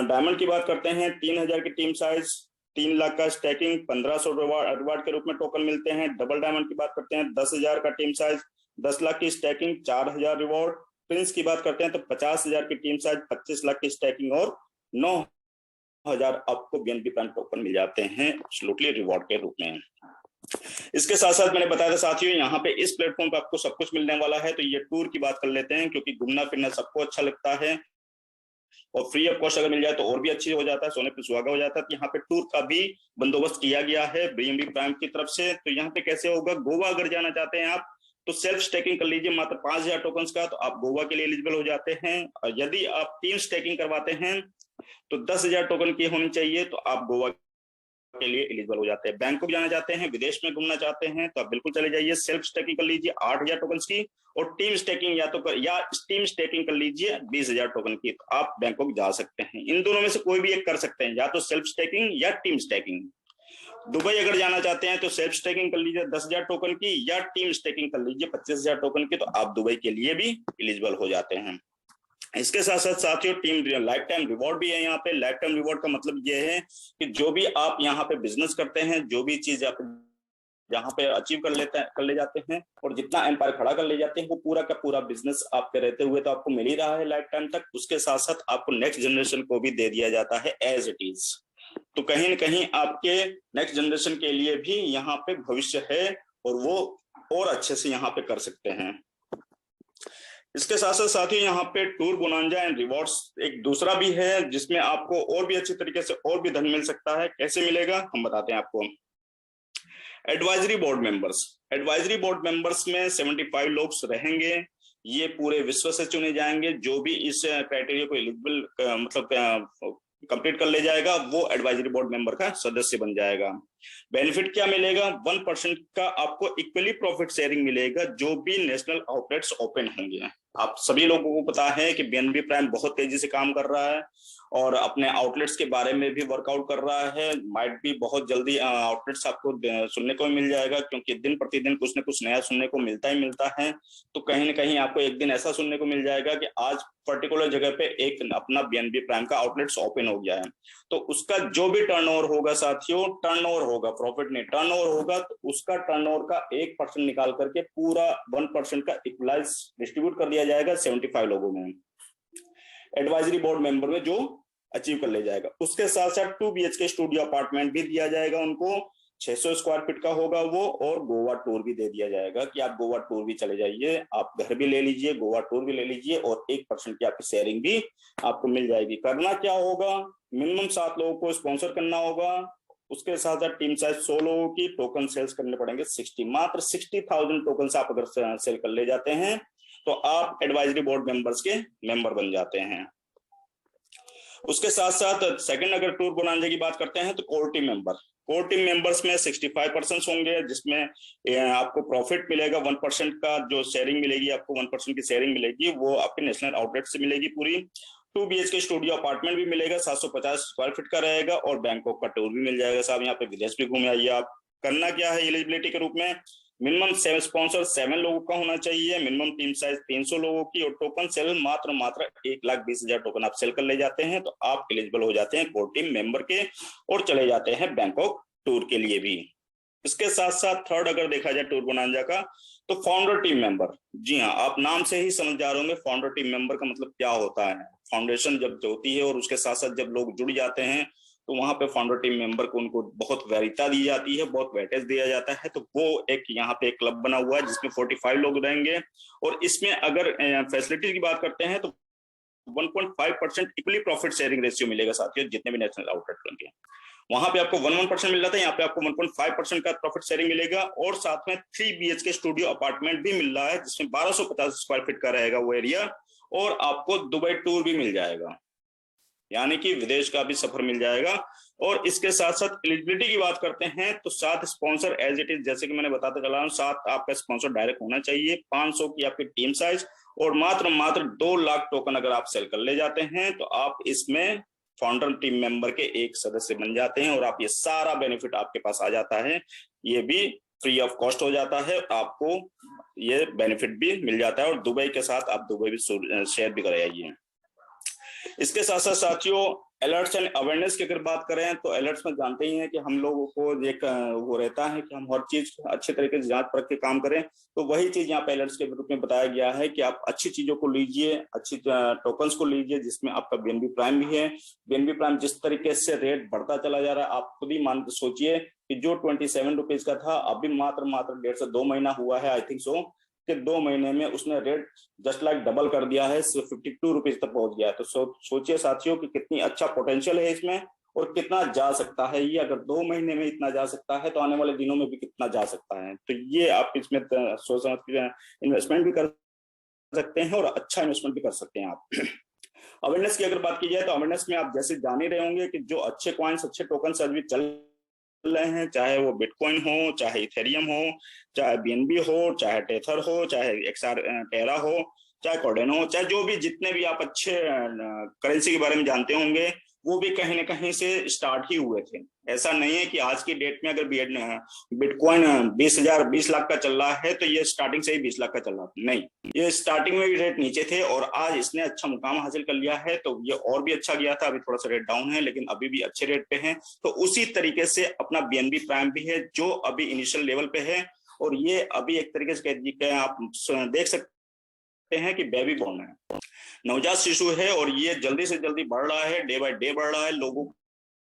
डायमंड की बात करते हैं 3,000 की टीम साइज, 3 लाख का स्टैकिंग, 1500 रिवार्ड के रूप में टोकन मिलते हैं। डबल डायमंड की बात करते हैं 10,000 का टीम साइज, 10 लाख की स्टैकिंग, 4,000 रिवॉर्ड। प्रिंस की बात करते हैं तो 50,000 की टीम साइज, 25 लाख की स्टैकिंग और 9,000 आपको बीएनबी प्राइम टोकन मिल जाते हैं एब्सोल्युटली रिवॉर्ड के रूप में। इसके साथ साथ मैंने बताया था साथियों यहाँ पे इस प्लेटफॉर्म पे आपको सब कुछ मिलने वाला है। तो ये टूर की बात कर लेते हैं, क्योंकि घूमना फिरना सबको अच्छा लगता है और फ्री ऑफ कॉस्ट अगर मिल जाए तो और भी अच्छी हो जाता है, सोने पे सुहागा हो जाता है। तो यहाँ पे टूर का भी बंदोबस्त किया गया है बीएनबी प्राइम की तरफ से। तो यहाँ पे कैसे होगा, गोवा अगर जाना चाहते हैं आप तो सेल्फ स्टेकिंग कर लीजिए मात्र 5,000 टोकन्स का, तो आप गोवा के लिए एलिजिबल हो जाते हैं। और यदि आप टीम स्टेकिंग करवाते हैं तो 10,000 टोकन की होनी चाहिए, तो आप गोवा के लिए एलिजिबल हो जाते हैं। बैंकॉक जाना चाहते हैं, विदेश में घूमना चाहते हैं तो आप बिल्कुल चले जाइए, सेल्फ स्टेकिंग कर लीजिए 8,000 टोकन की, और टीम स्टेकिंग या टीम स्टेकिंग कर लीजिए 20,000 टोकन की, तो आप बैंकॉक जा सकते हैं। इन दोनों में से कोई भी एक कर सकते हैं, या तो सेल्फ स्टेकिंग या टीम स्टेकिंग। दुबई अगर जाना चाहते हैं तो सेल्फ स्टेकिंग कर लीजिए 10,000 टोकन की, या टीम स्टेकिंग कर लीजिए 25,000 टोकन की, तो आप दुबई के लिए भी एलिजिबल हो जाते हैं। इसके साथ साथ साथियों टीम लाइफ टाइम रिवॉर्ड भी है यहाँ पे। लाइफ टाइम रिवॉर्ड का मतलब ये है कि जो भी आप यहाँ पे बिजनेस करते हैं, जो भी चीज आप जहाँ पे अचीव कर ले जाते हैं और जितना एम्पायर खड़ा कर ले जाते हैं, वो पूरा का पूरा बिजनेस आपके रहते हुए तो आपको मिल ही रहा है लाइफ टाइम तक। उसके साथ साथ आपको नेक्स्ट जनरेशन को भी दे दिया जाता है एज इट इज। तो कहीं न कहीं आपके नेक्स्ट जनरेशन के लिए भी यहाँ पे भविष्य है और वो और अच्छे से यहाँ पे कर सकते हैं। इसके साथ साथ साथियों यहाँ पे टूर बोनांजा एंड रिवॉर्ड्स एक दूसरा भी है जिसमें आपको और भी अच्छी तरीके से और भी धन मिल सकता है। कैसे मिलेगा हम बताते हैं आपको। एडवाइजरी बोर्ड मेंबर्स में 75 लोग रहेंगे। ये पूरे विश्व से चुने जाएंगे। जो भी इस क्राइटेरिया को एलिजिबल मतलब कंप्लीट कर ले जाएगा वो एडवाइजरी बोर्ड मेंबर का सदस्य बन जाएगा। बेनिफिट क्या मिलेगा? 1% का आपको इक्वली प्रॉफिट शेयरिंग मिलेगा जो भी नेशनल आउटलेट्स ओपन होंगे। आप सभी लोगों को पता है कि बीएनबी प्राइम बहुत तेजी से काम कर रहा है और अपने आउटलेट्स के बारे में भी वर्कआउट कर रहा है। माइट भी बहुत जल्दी आउटलेट्स आपको सुनने को मिल जाएगा, क्योंकि दिन प्रतिदिन कुछ न कुछ नया सुनने को मिलता ही मिलता है। तो कहीं ना कहीं आपको एक दिन ऐसा सुनने को मिल जाएगा कि आज पर्टिकुलर जगह पे एक अपना बीएनबी प्राइम का आउटलेट्स ओपन हो गया है। तो उसका जो भी टर्नओवर होगा साथियों, टर्नओवर होगा, प्रॉफिट नहीं टर्नओवर होगा, तो उसका टर्नओवर का 1% निकाल करके पूरा 1% का इक्वलाइज डिस्ट्रीब्यूट कर दिया जाएगा 75 लोगों में, एडवाइजरी बोर्ड मेंबर में जो अचीव कर ले जाएगा। उसके साथ साथ 2 BHK स्टूडियो अपार्टमेंट भी दिया जाएगा उनको, 600 स्क्वायर फीट का होगा वो, और गोवा टूर भी दे दिया जाएगा कि आप गोवा टूर भी चले जाइए, आप घर भी ले लीजिए, गोवा टूर भी ले लीजिए, और 1% की आपकी शेयरिंग भी आपको मिल जाएगी। करना क्या होगा? मिनिमम 7 लोगों को स्पॉन्सर करना होगा। उसके साथ साथ टीम साइज 100 लोगों की, टोकन सेल्स करने पड़ेंगे 60, मात्र 60,000 टोकन आप अगर सेल कर ले जाते हैं तो आप एडवाइजरी बोर्ड मेंबर्स के मेंबर बन जाते हैं। उसके साथ साथ सेकंड अगर टूर बोनांजा की बात करते हैं तो कोर टीम मेंबर्स में 65% होंगे, जिसमें आपको प्रॉफिट मिलेगा 1% का, जो शेयरिंग मिलेगी आपको 1% की शेयरिंग मिलेगी वो आपके नेशनल आउटलेट से मिलेगी पूरी। 2 BHK स्टूडियो अपार्टमेंट भी मिलेगा, 750 स्क्वायर फीट का रहेगा, और बैंकॉक का टूर भी मिल जाएगा। साहब यहाँ पे विदेश भी घूमे आइए आप। करना क्या है एलिजिबिलिटी के रूप में? मिनिमम 7 स्पॉन्सर 7 लोगों का होना चाहिए, मिनिमम टीम साइज 300 लोगों की, और टोकन सेल मात्र 1,20,000 टोकन आप सेल कर ले जाते हैं तो आप एलिजिबल हो जाते हैं कोर टीम मेंबर के और चले जाते हैं बैंकॉक टूर के लिए भी। इसके साथ साथ थर्ड अगर देखा जाए टूर बोनांजा का तो फाउंडर टीम मेंबर। जी हाँ, आप नाम से ही समझ जा रहे होंगे फाउंडर टीम मेंबर का मतलब क्या होता है। फाउंडेशन जब होती है और उसके साथ साथ जब लोग जुड़ जाते हैं तो वहां पे फाउंडर टीम मेंबर को उनको बहुत वैरिता दी जाती है, बहुत वेटेज दिया जाता है। तो वो एक यहाँ पे एक क्लब बना हुआ है जिसमें 45 लोग रहेंगे, और इसमें अगर फैसिलिटीज की बात करते हैं तो 1.5% इक्वली प्रॉफिट शेयरिंग रेशियो मिलेगा साथियों। जितने भी नेशनल आउटलेट होंगे वहां पे आपको 1% मिल रहा था, यहाँ पे आपको 1.5% का प्रॉफिट शेयरिंग मिलेगा, और साथ में 3 BHK स्टूडियो अपार्टमेंट भी मिल रहा है जिसमें 1250 स्क्वायर फीट का रहेगा वो एरिया, और आपको दुबई टूर भी मिल जाएगा, यानी कि विदेश का भी सफर मिल जाएगा। और इसके साथ साथ एलिजिबिलिटी की बात करते हैं तो 7 स्पॉन्सर एज इट इज, जैसे कि मैंने बताता चला हूं, 7 आपका स्पॉन्सर डायरेक्ट होना चाहिए, 500 की आपकी टीम साइज, और मात्र 2 लाख टोकन अगर आप सेल कर ले जाते हैं तो आप इसमें फाउंडर टीम मेंबर के एक सदस्य बन जाते हैं, और आप ये सारा बेनिफिट आपके पास आ जाता है। ये भी फ्री ऑफ कॉस्ट हो जाता है, आपको ये बेनिफिट भी मिल जाता है, और दुबई के साथ आप दुबई भी शेयर भी कर आइए। इसके साथ साथ साथियों अलर्ट्स एंड अवेयरनेस की अगर बात करें तो अलर्ट्स में जानते ही हैं कि हम लोगों को एक वो रहता है कि हम हर चीज अच्छे तरीके से जांच परख के काम करें, तो वही चीज यहाँ पे अलर्ट्स के रूप में बताया गया है कि आप अच्छी चीजों को लीजिए, अच्छी टोकन्स को लीजिए जिसमें आपका बीएनबी प्राइम भी है। बीएनबी प्राइम जिस तरीके से रेट बढ़ता चला जा रहा है, आप खुद ही मान के सोचिए कि जो 27 रुपीज का था अभी मात्र 1.5 से 2 महीना हुआ है, आई थिंक सो कि 2 महीने में उसने रेट जस्ट लाइक डबल कर दिया है, 52 रुपीज तक पहुंच गया है। तो सोचिए साथियों कि कितनी अच्छा पोटेंशियल है इसमें और कितना जा सकता है ये। अगर 2 महीने में इतना जा सकता है तो आने वाले दिनों में भी कितना जा सकता है। तो ये आप इसमें सोच समझ के इन्वेस्टमेंट भी कर सकते हैं और अच्छा इन्वेस्टमेंट भी कर सकते हैं आप। अवेयरनेस की अगर बात की जाए तो अवेयरनेस में आप जैसे जान ही रहे होंगे कि जो अच्छे कॉइन्स अच्छे टोकन अभी चल रहे हैं, चाहे वो बिटकॉइन हो, चाहे इथेरियम हो, चाहे बीएनबी हो, चाहे टेथर हो, चाहे एक्सआर टेरा हो, चाहे कार्डेनो हो, चाहे जो भी जितने भी आप अच्छे करेंसी के बारे में जानते होंगे वो भी कहीं ना कहीं से स्टार्ट ही हुए थे। ऐसा नहीं है कि आज की डेट में अगर बिटकॉइन 20 लाख का चल रहा है तो ये स्टार्टिंग से ही 20 लाख का चल रहा था, नहीं, ये स्टार्टिंग में भी रेट नीचे थे और आज इसने अच्छा मुकाम हासिल कर लिया है। तो ये और भी अच्छा गया था, अभी थोड़ा सा रेट डाउन है लेकिन अभी भी अच्छे रेट पे है। तो उसी तरीके से अपना बीएनबी प्राइम भी है जो अभी इनिशियल लेवल पे है, और ये अभी एक तरीके से आप देख सकते हैं कि बेबी बॉर्न है, नवजात शिशु है, और ये जल्दी से जल्दी बढ़ रहा है, डे बाय डे बढ़ रहा है। लोगों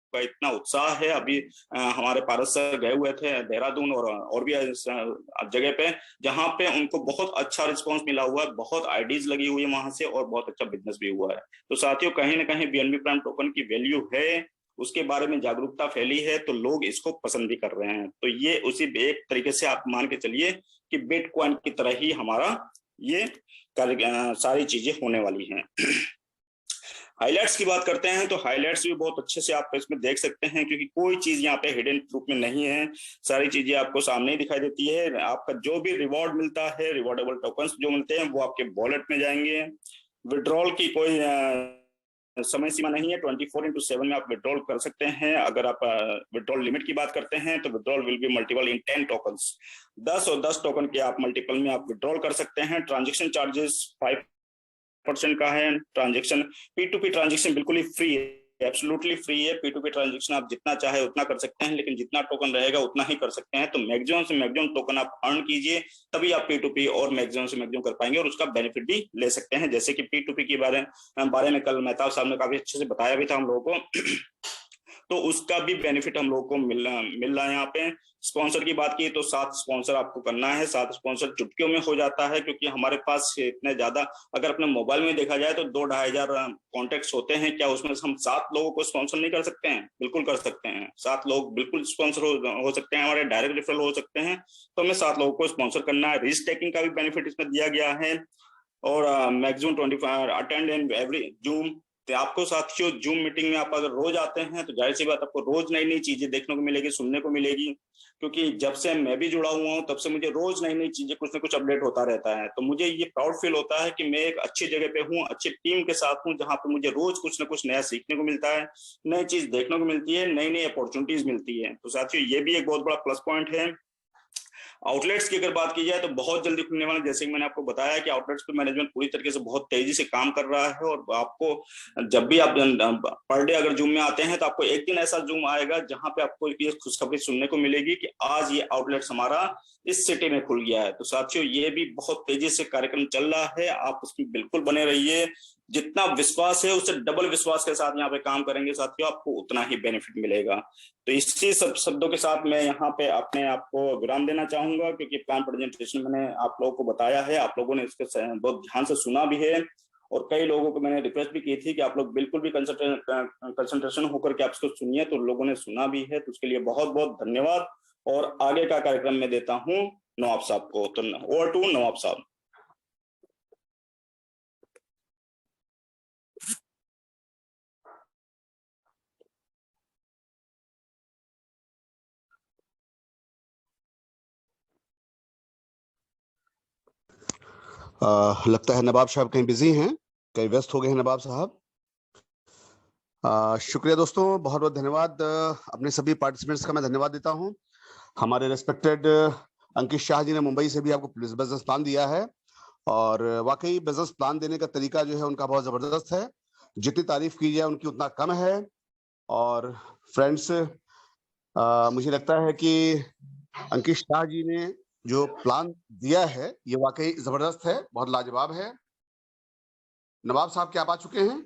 का इतना उत्साह है। अभी हमारे पारस सर गए हुए थे देहरादून और भी जगह पे, जहां पे उनको बहुत अच्छा रिस्पांस मिला हुआ है, बहुत आईडीज लगी हुई है वहां से और बहुत अच्छा बिजनेस भी हुआ है। तो साथियों, कहीं ना कहीं बीएनबी प्राइम टोकन की वैल्यू है, उसके बारे में जागरूकता फैली है, तो लोग इसको पसंद भी कर रहे हैं। तो ये उसी एक तरीके से आप मान के चलिए कि बिटकॉइन की तरह ही हमारा ये सारी चीजें होने वाली हैं। हाइलाइट्स की बात करते हैं तो हाइलाइट्स भी बहुत अच्छे से आप इसमें देख सकते हैं, क्योंकि कोई चीज यहाँ पे हिडन रूप में नहीं है, सारी चीजें आपको सामने ही दिखाई देती है। आपका जो भी रिवॉर्ड मिलता है, रिवॉर्डेबल टोकन्स जो मिलते हैं वो आपके वॉलेट में जाएंगे। विड्रॉल की कोई समय सीमा नहीं है, 24/7 में आप विड्रॉल कर सकते हैं। अगर आप विड्रॉल लिमिट की बात करते हैं तो withdrawal will be multiple in 10 tokens, 10 और 10 टोकन के आप मल्टीपल में आप विड्रॉल कर सकते हैं। ट्रांजेक्शन चार्जेस 5% का है। ट्रांजेक्शन P2P ट्रांजेक्शन बिल्कुल ही फ्री है, एब्सोल्युटली फ्री है। P2P ट्रांजेक्शन आप जितना चाहे उतना कर सकते हैं, लेकिन जितना टोकन रहेगा उतना ही कर सकते हैं। तो मैक्सिमम से मैक्सिमम टोकन आप अर्न कीजिए, तभी आप P2P और मैक्सिमम से मैक्सिमम कर पाएंगे और उसका बेनिफिट भी ले सकते हैं। जैसे कि P2P के बारे में कल मेहताब साहब ने काफी अच्छे से बताया भी था हम लोगों को। तो उसका भी बेनिफिट हम लोगों को मिल रहा है यहाँ पे। स्पॉन्सर की बात की तो 7 स्पॉन्सर आपको करना है, 7 स्पॉन्सर चुटकियों में हो जाता है, क्योंकि हमारे पास इतने ज्यादा, अगर अपने मोबाइल में देखा जाए तो 2-2.5 हजार कॉन्टेक्ट होते हैं। क्या उसमें हम 7 लोगों को स्पॉन्सर नहीं कर सकते हैं? बिल्कुल कर सकते हैं। 7 लोग बिल्कुल स्पॉन्सर हो सकते हैं, हमारे डायरेक्ट रेफरल हो सकते हैं। तो हमें 7 लोगों को स्पॉन्सर करना है। रिस्क टेकिंग का भी बेनिफिट इसमें दिया गया है। और maximum 25 attend in every zoom. तो आपको साथियों जूम मीटिंग में आप अगर रोज आते हैं तो जाहिर सी बात आपको रोज नई नई चीजें देखने को मिलेगी, सुनने को मिलेगी। क्योंकि जब से मैं भी जुड़ा हुआ हूँ तब से मुझे रोज नई नई चीजें कुछ ना कुछ अपडेट होता रहता है। तो मुझे ये प्राउड फील होता है कि मैं एक अच्छी जगह पे हूँ, अच्छी टीम के साथ हूँ, जहाँ पे मुझे रोज कुछ ना कुछ नया सीखने को मिलता है, नई चीज देखने को मिलती है, नई नई अपॉर्चुनिटीज मिलती है। तो साथियों ये भी एक बहुत बड़ा प्लस पॉइंट है। आउटलेट्स की अगर बात की जाए तो बहुत जल्दी खुलने वाले, जैसे कि मैंने आपको बताया कि आउटलेट्स पे मैनेजमेंट पूरी तरीके से बहुत तेजी से काम कर रहा है। और आपको जब भी आप पर डे अगर जूम में आते हैं तो आपको एक दिन ऐसा जूम आएगा जहां पे आपको ये खुशखबरी सुनने को मिलेगी कि आज ये आउटलेट्स हमारा इस सिटी में खुल गया है। तो साथियों ये भी बहुत तेजी से कार्यक्रम चल रहा है, आप उसमें बिल्कुल बने रहिए। जितना विश्वास है उससे डबल विश्वास के साथ यहाँ पे काम करेंगे साथियों, आपको उतना ही बेनिफिट मिलेगा। तो इसी सब शब्दों के साथ मैं यहाँ पे अपने आप को विराम देना चाहूंगा, क्योंकि प्लान प्रेजेंटेशन मैंने आप लोगों को बताया है, आप लोगों ने इसके बहुत ध्यान से सुना भी है। और कई लोगों को मैंने रिक्वेस्ट भी की थी कि आप लोग बिल्कुल भी कंसंट्रेशन होकर के आप इसको सुनिए, तो लोगों ने सुना भी है, तो उसके लिए बहुत बहुत धन्यवाद। और आगे का कार्यक्रम में देता हूँ नवाब साहब को। तो ओवर टू नवाब साहब। लगता है नवाब साहब कहीं बिजी हैं, कहीं व्यस्त हो गए हैं नवाब साहब। शुक्रिया दोस्तों, बहुत बहुत धन्यवाद। अपने सभी पार्टिसिपेंट्स का मैं धन्यवाद देता हूं। हमारे रेस्पेक्टेड अंकित शाह जी ने मुंबई से भी आपको बिजनेस प्लान दिया है, और वाकई बिजनेस प्लान देने का तरीका जो है उनका बहुत जबरदस्त है। जितनी तारीफ की जाए उनकी उतना कम है। और फ्रेंड्स, मुझे लगता है कि अंकित शाह जी ने जो प्लान दिया है ये वाकई जबरदस्त है, बहुत लाजवाब है। नवाब साहब क्या आप आ चुके हैं?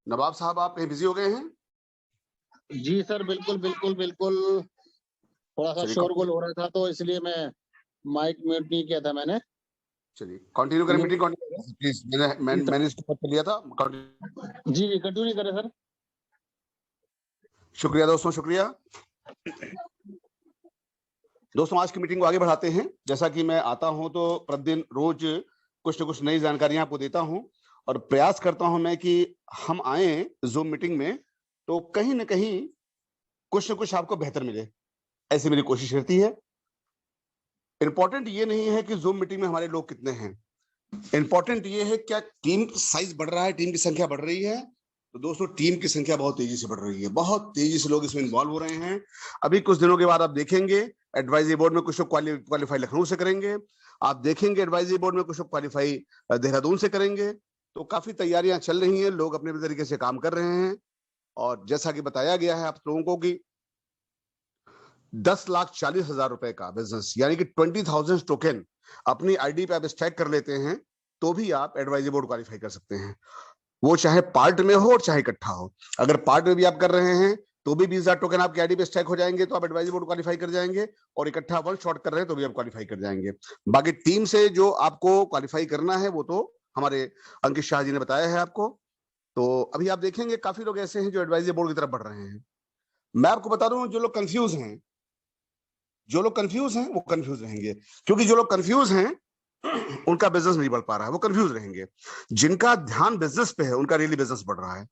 नवाब साहब आप कहीं बिजी हो गए हैं? जी सर, बिल्कुल बिल्कुल बिल्कुल, थोड़ा सा शोरगुल हो रहा था तो इसलिए मैं माइक म्यूट नहीं किया था मैंने। चलिए कंटिन्यू करें मीटिंग, प्लीज। मैंने इसको पढ़ लिया था। जी जी कंटिन्यू करें सर। शुक्रिया दोस्तों, शुक्रिया दोस्तों। आज की मीटिंग को आगे बढ़ाते हैं। जैसा कि मैं आता हूं तो प्रतिदिन रोज कुछ न कुछ नई जानकारियां आपको देता हूं, और प्रयास करता हूं मैं कि हम आए जूम मीटिंग में तो कहीं ना कहीं कुछ न कुछ आपको बेहतर मिले, ऐसी मेरी कोशिश रहती है। इंपॉर्टेंट ये नहीं है कि जूम मीटिंग में हमारे लोग कितने हैं, इंपॉर्टेंट ये है क्या टीम साइज बढ़ रहा है, टीम की संख्या बढ़ रही है। तो दोस्तों टीम की संख्या बहुत तेजी से बढ़ रही है, बहुत तेजी से लोग इसमें इन्वॉल्व हो रहे हैं। अभी कुछ दिनों के बाद आप देखेंगे एडवाइजरी बोर्ड में कुछ लोग क्वालिफाई लखनऊ से करेंगे, आप देखेंगे एडवाइजरी बोर्ड में कुछ लोग क्वालिफाई देहरादून से करेंगे। तो काफी तैयारियां चल रही हैं, लोग अपने तरीके से काम कर रहे हैं। और जैसा कि बताया गया है आप लोगों को कि 10,40,000 रुपए का बिजनेस, यानी कि 20,000 टोकन अपनी आईडी पे आप स्टैक कर लेते हैं तो भी आप एडवाइजरी बोर्ड क्वालिफाई कर सकते हैं। वो चाहे पार्ट में हो और चाहे इकट्ठा हो। अगर पार्ट में भी आप कर रहे हैं तो भी 20,000 टोकन आपके आईडी पे स्टैक हो जाएंगे, तो आप एडवाइजरी बोर्ड क्वालिफाई कर जाएंगे, और इकट्ठा वन शॉट कर रहे हैं तो भी आप क्वालिफाई कर जाएंगे। बाकी टीम से जो आपको क्वालिफाई करना है वो तो हमारे अंकित शाह जी ने बताया है आपको। तो अभी आप देखेंगे काफी लोग ऐसे हैं जो एडवाइजरी बोर्ड की तरफ बढ़ रहे हैं। मैं आपको बता दूं, जो लोग कंफ्यूज हैं वो कंफ्यूज रहेंगे, क्योंकि जो लोग कंफ्यूज हैं उनका बिजनेस नहीं बढ़ पा रहा है, वो कंफ्यूज रहेंगे। जिनका ध्यान बिजनेस पे है उनका रियली बिजनेस बढ़ रहा है,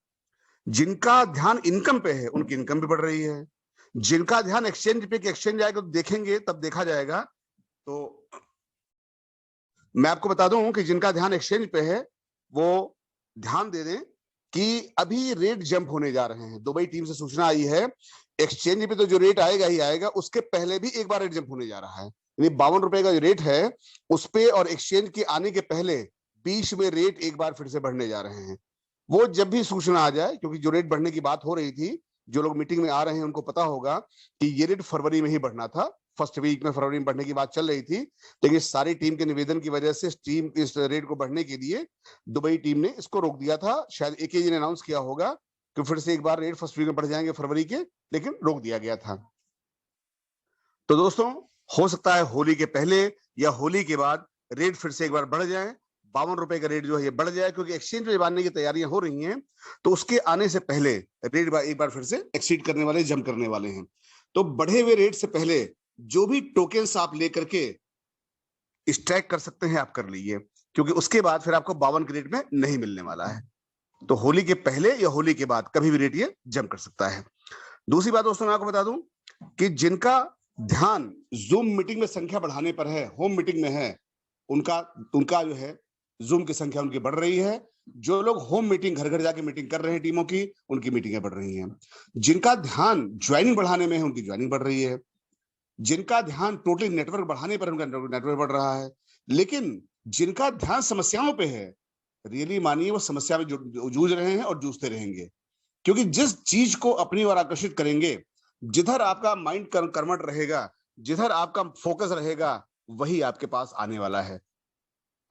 जिनका ध्यान इनकम पे है उनकी इनकम भी बढ़ रही है, जिनका ध्यान एक्सचेंज पे, कि एक्सचेंज आएगा तो देखेंगे तब देखा जाएगा। तो मैं आपको बता दूं कि जिनका ध्यान एक्सचेंज पे है वो ध्यान दे दें कि अभी रेट जंप होने जा रहे हैं। दुबई टीम से सूचना आई है, एक्सचेंज पे तो जो रेट आएगा ही आएगा, उसके पहले भी एक बार रेट जंप होने जा रहा है। यानी 52 रुपए का जो रेट है उस पे और एक्सचेंज के आने के पहले बीच में रेट एक बार फिर से बढ़ने जा रहे हैं। वो जब भी सूचना आ जाए, क्योंकि जो रेट बढ़ने की बात हो रही थी, जो लोग मीटिंग में आ रहे हैं उनको पता होगा कि ये रेट फरवरी में ही बढ़ना था, फर्स्ट वीक में फरवरी में बढ़ने की बात चल रही थी, लेकिन सारी टीम के निवेदन की वजह से टीम इस रेट को बढ़ने के लिए दुबई टीम ने इसको रोक दिया था। शायद एकेजी ने अनाउंस किया होगा कि फिर से एक बार रेट फर्स्ट वीक में बढ़ जाएंगे फरवरी के, लेकिन रोक दिया गया था। तो दोस्तों, हो सकता है होली के पहले या होली के बाद रेट फिर से एक बार बढ़ जाए, 52 रुपए का रेट जो है ये बढ़ जाए, क्योंकि एक्सचेंज पे बनने की तैयारियां हो रही हैं, तो उसके आने से पहले रेट एक बार फिर से एक्सीड करने वाले, जंप करने वाले हैं। तो बढ़े हुए रेट से पहले जो भी टोकन्स आप लेकर के स्ट्राइक कर सकते हैं आप कर लीजिए, क्योंकि उसके बाद फिर आपको 52 के रेट में नहीं मिलने वाला है। तो होली के पहले या होली के बाद कभी भी रेट ये जंप कर सकता है। दूसरी बात दोस्तों, मैं आपको बता दूं कि जिनका ध्यान जूम मीटिंग में संख्या बढ़ाने पर है, होम मीटिंग में है, उनका जो है जूम की संख्या उनकी बढ़ रही है। जो लोग होम मीटिंग, घर घर जाके मीटिंग कर रहे हैं टीमों की, उनकी मीटिंगें बढ़ रही हैं। जिनका ध्यान ज्वाइनिंग बढ़ाने में है उनकी ज्वाइनिंग बढ़ रही है। जिनका ध्यान टोटली नेटवर्क बढ़ाने पर उनका नेटवर्क बढ़ रहा है। लेकिन जिनका ध्यान समस्याओं पे है, रियली मानिए वो समस्या में जूझ रहे हैं और जूझते रहेंगे, क्योंकि जिस चीज को अपनी ओर आकर्षित करेंगे, जिधर आपका माइंड कर्मठ रहेगा, जिधर आपका फोकस रहेगा, वही आपके पास आने वाला है।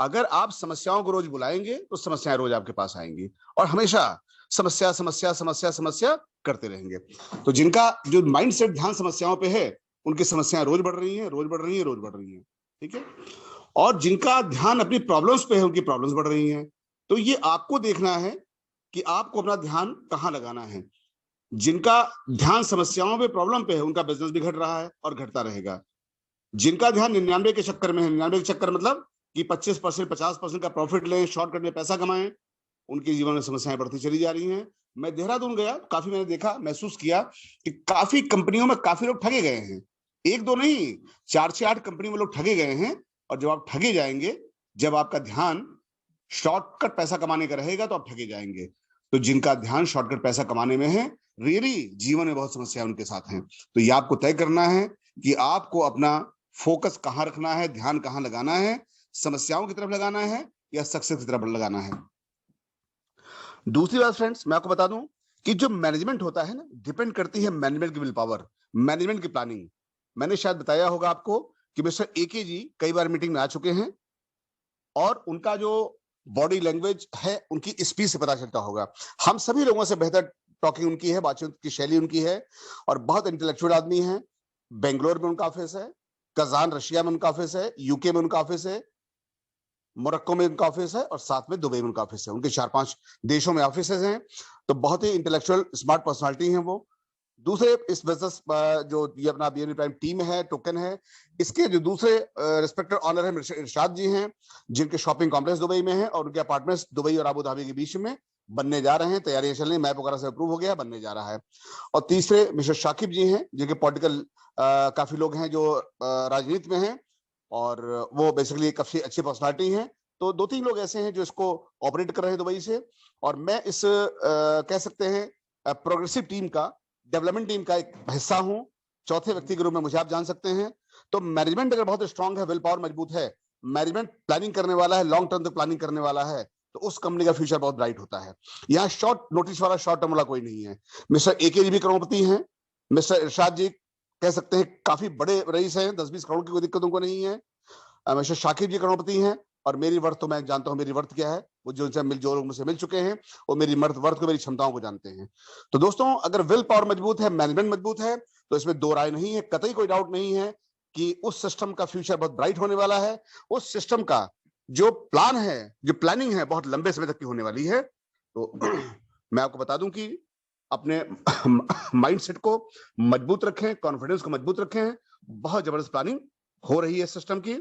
अगर आप समस्याओं को रोज बुलाएंगे तो समस्याएं रोज आपके पास आएंगी, और हमेशा समस्या समस्या समस्या समस्या करते रहेंगे। तो जिनका जो माइंडसेट ध्यान समस्याओं पे है, उनकी समस्याएं रोज बढ़ रही हैं, रोज बढ़ रही हैं, रोज बढ़ रही हैं, ठीक है। और जिनका ध्यान अपनी प्रॉब्लम्स पे है, उनकी प्रॉब्लम्स बढ़ रही हैं। तो ये आपको देखना है कि आपको अपना ध्यान कहाँ लगाना है। जिनका ध्यान समस्याओं पे, प्रॉब्लम पे है, उनका बिजनेस भी घट रहा है और घटता रहेगा। जिनका ध्यान 99 के चक्कर में है, 99 के चक्कर मतलब कि 25% 50% का प्रॉफिट लें, शॉर्टकट में पैसा कमाएं, उनके जीवन में समस्याएं बढ़ती चली जा रही हैं। मैं देहरादून गया, काफी मैंने देखा, महसूस किया कि काफी कंपनियों में काफी लोग ठगे गए हैं। एक दो नहीं, 4 से 8 कंपनी में लोग ठगे गए हैं। और जब आप ठगे जाएंगे, जब आपका ध्यान शॉर्टकट पैसा कमाने का रहेगा, तो आप ठगे जाएंगे। तो जिनका ध्यान शॉर्टकट पैसा कमाने में है, रियली जीवन में बहुत समस्याएं उनके साथ हैं। तो ये आपको तय करना है कि आपको अपना फोकस कहाँ रखना है, ध्यान कहाँ लगाना है, समस्याओं की तरफ लगाना है या सक्सेस की तरफ लगाना है। दूसरी बात फ्रेंड्स, मैं आपको बता दूं कि जो मैनेजमेंट होता है ना, डिपेंड करती है मैनेजमेंट की विल पावर, मैनेजमेंट की प्लानिंग। मैंने शायद बताया होगा आपको कि मिस्टर एके जी कई बार मीटिंग में आ चुके हैं, और उनका जो बॉडी लैंग्वेज है, उनकी स्पीच से पता चलता होगा। हम सभी लोगों से बेहतर टॉकिंग उनकी है, बातचीत की शैली उनकी है, और बहुत इंटेलेक्चुअल आदमी है। बेंगलोर में उनका ऑफिस है, कजान रशिया में उनका ऑफिस है, यूके में उनका ऑफिस है, मोरक्को में उनका ऑफिस है, और साथ में दुबई में उनका ऑफिस है। उनके 4-5 देशों में ऑफिस हैं। तो बहुत ही इंटेलेक्चुअल स्मार्ट पर्सनालिटी हैं वो। दूसरे इस बिजनेस जो ये अपना बीएनबी प्राइम टीम है, टोकन है, इसके जो दूसरे रिस्पेक्टेड ऑनर है मिस्टर इरशाद जी हैं, जिनके शॉपिंग कॉम्प्लेक्स दुबई में है, और उनके अपार्टमेंट्स दुबई और अबू धाबी के बीच में बनने जा रहे हैं। तैयारियां चल रही, मैप वगैरह से अप्रूव हो गया, बनने जा रहा है। और तीसरे मिस्टर शाकिब जी हैं, जिनके पॉलिटिकल काफी लोग हैं जो राजनीति में हैं, और वो बेसिकली काफी अच्छी पर्सनालिटी हैं। तो 2-3 लोग ऐसे हैं जो इसको ऑपरेट कर रहे हैं दुबई से। और मैं इस कह सकते हैं प्रोग्रेसिव टीम का, डेवलपमेंट टीम का एक हिस्सा हूं। चौथे व्यक्ति के रूप में मुझे आप जान सकते हैं। तो मैनेजमेंट अगर बहुत स्ट्रांग है, विल पावर मजबूत है, मैनेजमेंट प्लानिंग करने वाला है, लॉन्ग टर्म तक प्लानिंग करने वाला है, तो उस कंपनी का फ्यूचर बहुत ब्राइट होता है। यहाँ शॉर्ट नोटिस वाला, शॉर्ट टर्म वाला कोई नहीं है। मिस्टर एके जी भी करोड़पति हैं, मिस्टर इरशाद जी कह सकते हैं काफी बड़े रईस हैं, 10-20 करोड़ की कोई दिक्कत उनको नहीं है। मिस्टर शाकिब जी करोड़पति हैं, और मेरी वर्थ तो मैं जानता हूं मेरी वर्थ क्या है। वो जो लोग मुझसे मिल चुके हैं वो मेरी वर्थ को, मेरी क्षमताओं को जानते हैं। तो दोस्तों, अगर विल पावर मजबूत है, मैनेजमेंट मजबूत है, तो इसमें दो राय नहीं है, कतई कोई डाउट नहीं है कि उस सिस्टम का फ्यूचर बहुत ब्राइट होने वाला है। उस सिस्टम का जो प्लान है, जो प्लानिंग है, बहुत लंबे समय तक की होने वाली है। तो मैं आपको बता दूं कि अपने माइंडसेट को मजबूत रखें, कॉन्फिडेंस को मजबूत रखें। बहुत जबरदस्त प्लानिंग हो रही है सिस्टम की।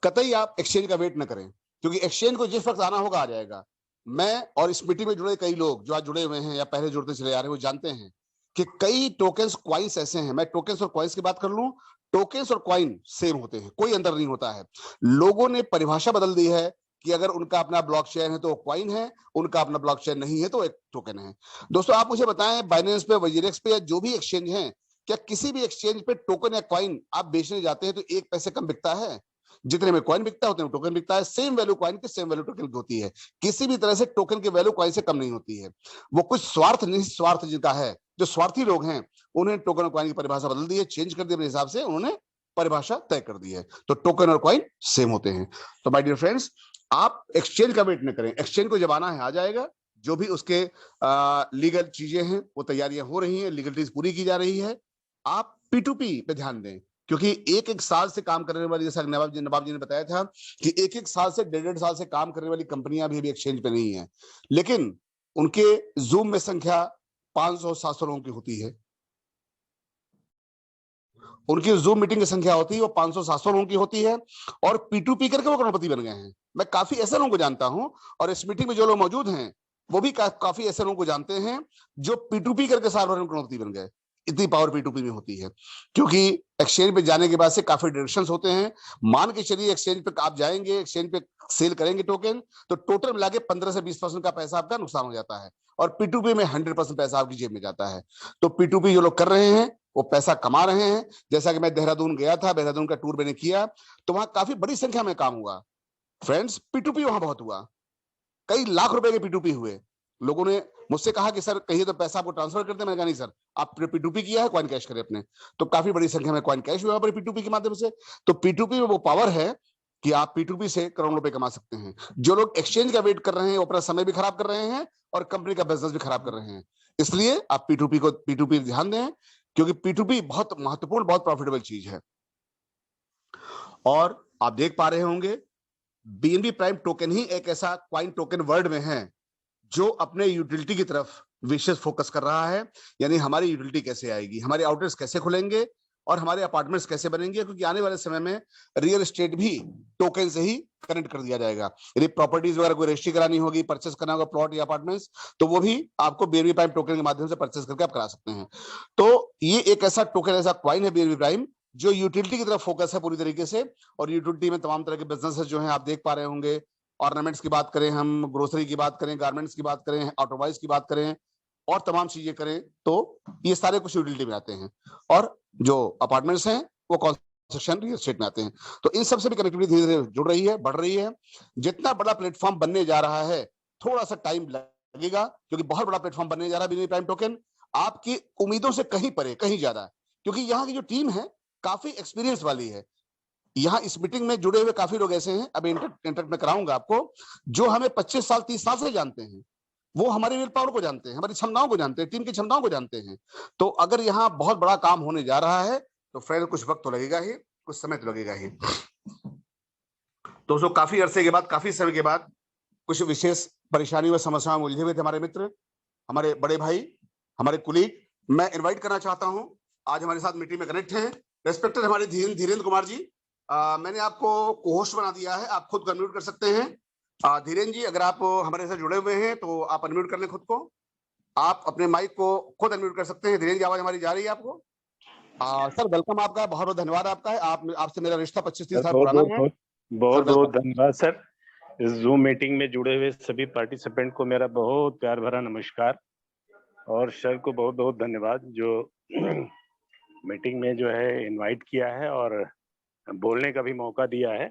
कतई आप एक्सचेंज का वेट न करें, क्योंकि एक्सचेंज को जिस वक्त आना होगा आ जाएगा। मैं और इस मीटिंग में जुड़े कई लोग जो आज जुड़े हुए हैं या पहले जुड़ते चले आ रहे हैं, वो जानते हैं कि कई टोकन्स क्वाइंस ऐसे हैं। मैं टोकन्स और क्वाइंस की बात कर लूं, टोकन्स और क्वाइन सेम होते हैं, कोई अंदर नहीं होता है। लोगों ने परिभाषा बदल दी है कि अगर उनका अपना ब्लॉकचेन है तो क्वाइन है, उनका अपना ब्लॉकचेन नहीं है तो एक टोकन है। दोस्तों, आप मुझे बताएं, बाइनेंस पे, वजीरेक्स पे या जो भी एक्सचेंज है, क्या किसी भी एक्सचेंज पे टोकन या क्वाइन आप बेचने जाते हैं तो 1 पैसे कम बिकता है? जितने में कॉइन बिकता है उतने में टोकन बिकता है। सेम वैल्यू कॉइन की सेम वैल्यू टोकन की होती है। किसी भी तरह से टोकन की वैल्यू कॉइन से कम नहीं होती है। वो कुछ स्वार्थ निस्वार्थ जिनका है, जो स्वार्थी लोग हैं, उन्हें टोकन और कॉइन की परिभाषा बदल दी है, चेंज कर दी अपने हिसाब से, उन्होंने परिभाषा तय कर दी है। तो टोकन और कॉइन सेम होते हैं। तो माय डियर फ्रेंड्स, आप एक्सचेंज का वेट न करें, एक्सचेंज को जब आना है आ जाएगा। जो भी उसके लीगल चीजें हैं वो तैयारियां हो रही हैं, लीगलिटीज पूरी की जा रही है। आप P2P पे ध्यान दें, क्योंकि एक साल से काम करने वाली, जैसा नवाब जी ने बताया था कि एक साल से 1.5 साल से काम करने वाली कंपनियां भी एक्सचेंज पे नहीं है, लेकिन उनके जूम में संख्या 500-700 लोगों की होती है। उनकी जूम मीटिंग की संख्या होती है वो 500-700 लोगों की होती है, और P2P करके वो करोड़पति बन गए हैं। मैं काफी ऐसे लोगों को जानता हूं, और इस मीटिंग में जो लोग मौजूद हैं वो भी काफी ऐसे लोगों को जानते हैं जो P2P करके साल भर में करोड़पति बन गए। इतनी पावर P2P में होती है, क्योंकि एक्सचेंज पे जाने के बाद से काफी डिडक्शंस होते हैं। मान के चलिए एक्सचेंज पे आप जाएंगे, एक्सचेंज पे सेल करेंगे टोकन, तो टोटल मिला के 15 से 20% का पैसा आपका नुकसान हो जाता है, और P2P में 100% पैसा आपकी जेब में जाता है। तो P2P जो लोग कर रहे हैं वो पैसा कमा रहे हैं। जैसा कि मैं देहरादून गया था, देहरादून का टूर मैंने किया, तो वहां काफी बड़ी संख्या में काम हुआ। फ्रेंड्स, P2P वहां बहुत हुआ, कई लाख रुपए के P2P हुए। लोगों ने मुझसे कहा कि सर कहिए तो पैसा आपको ट्रांसफर कर दे। मैंने कहा नहीं सर, आप P2P किया है, कॉइन कैश करें अपने। तो काफी बड़ी संख्या में कॉइन कैश हुआ P2P के माध्यम से। तो P2P में वो पावर है कि आप P2P से करोड़ों रुपए कमा सकते हैं। जो लोग एक्सचेंज का वेट कर रहे हैं वो अपना समय भी खराब कर रहे हैं और कंपनी का बिजनेस भी खराब कर रहे हैं। इसलिए आप P2P ध्यान दें, क्योंकि P2P बहुत महत्वपूर्ण, बहुत प्रॉफिटेबल चीज है। और आप देख पा रहे होंगे BNB प्राइम टोकन ही एक ऐसा क्वाइन टोकन वर्ल्ड में है जो अपने यूटिलिटी की तरफ विशेष फोकस कर रहा है। यानी हमारी यूटिलिटी कैसे आएगी, हमारे आउटलेट्स कैसे खुलेंगे और हमारे अपार्टमेंट्स कैसे बनेंगे, क्योंकि आने वाले समय में रियल एस्टेट भी टोकन से ही कनेक्ट कर दिया जाएगा। यदि प्रॉपर्टीज वगैरह कोई रजिस्ट्री करानी होगी, परचेस करना होगा प्लॉट या अपार्टमेंट्स, तो वो भी आपको BNB प्राइम टोकन के माध्यम से परचेस करके आप करा सकते हैं। तो ये एक ऐसा टोकन, ऐसा क्वाइन है BNB प्राइम जो यूटिलिटी की तरफ फोकस है पूरी तरीके से। और यूटिलिटी में तमाम तरह के बिजनेसेस जो हैं आप देख पा रहे होंगे। ऑर्नामेंट्स की बात करें, हम ग्रोसरी की बात करें, गारमेंट्स की बात करें, ऑटोमोबाइल्स की बात करें, और तमाम चीजें करें, तो ये सारे कुछ यूटिलिटी में आते हैं। और जो अपार्टमेंट्स हैं वो कंस्ट्रक्शन रियल एस्टेट में आते हैं। तो इन सबसे भी कनेक्टिविटी धीरे धीरे जुड़ रही है, बढ़ रही है। जितना बड़ा प्लेटफॉर्म बनने जा रहा है, थोड़ा सा टाइम लगेगा, क्योंकि बहुत बड़ा प्लेटफॉर्म बनने जा रहा है BNB प्राइम टोकन, आपकी उम्मीदों से कहीं परे, कहीं ज्यादा, क्योंकि यहाँ की जो टीम है काफी एक्सपीरियंस वाली है। यहाँ इस मीटिंग में जुड़े हुए काफी लोग ऐसे हैं, अभी इंटरेक्ट में कराऊंगा आपको, जो हमें 25 साल 30 साल से जानते हैं। वो हमारी विल पावर को जानते हैं, हमारी क्षमताओं को जानते हैं, टीम की क्षमताओं को जानते हैं। तो अगर यहाँ बहुत बड़ा काम होने जा रहा है तो फ्रेंड कुछ वक्त तो लगेगा ही, कुछ समय तो लगेगा ही। दोस्तों, काफी अरसे के बाद, काफी समय के बाद कुछ विशेष परेशानी व समस्याओं में उलझे हुए थे हमारे मित्र, हमारे बड़े भाई, हमारे कुलीग। मैं इन्वाइट करना चाहता हूं, आज हमारे साथ मीटिंग में कनेक्ट हैं रेस्पेक्टेड हमारे धीरेन्द्र कुमार जी। मैंने आपको होस्ट बना दिया है, आप खुद को अनम्यूट कर सकते हैं। धीरेन्द्र जी, अगर आप हमारे साथ जुड़े हुए हैं तो आप अनम्यूट कर लें खुद को। आप अपने माइक को खुद अनम्यूट कर सकते हैं। धीरेन्द्र जी, आवाज हमारी जा रही है आपको? सर वेलकम आपका, बहुत बहुत धन्यवाद आपका है। आपसे मेरा रिश्ता 25-30 साल पुराना है। बहुत बहुत धन्यवाद सर। इस जूम मीटिंग में जुड़े हुए सभी पार्टिसिपेंट को मेरा बहुत प्यार भरा नमस्कार, और सर को बहुत बहुत धन्यवाद जो मीटिंग में जो है इनवाइट किया है और बोलने का भी मौका दिया है।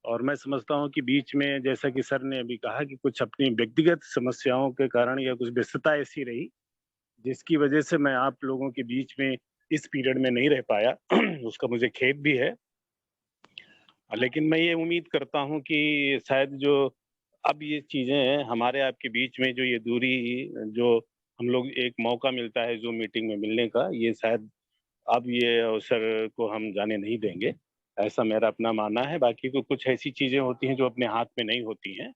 और मैं समझता हूं कि बीच में, जैसा कि सर ने अभी कहा, कि कुछ अपनी व्यक्तिगत समस्याओं के कारण या कुछ व्यस्तता ऐसी रही जिसकी वजह से मैं आप लोगों के बीच में इस पीरियड में नहीं रह पाया। उसका मुझे खेद भी है। लेकिन मैं ये उम्मीद करता हूँ कि शायद जो अब ये चीजें हैं हमारे आपके बीच में, जो ये दूरी, जो हम लोग एक मौका मिलता है जो मीटिंग में मिलने का, ये शायद अब ये अवसर को हम जाने नहीं देंगे, ऐसा मेरा अपना मानना है। बाकी तो कुछ ऐसी चीजें होती हैं जो अपने हाथ में नहीं होती हैं,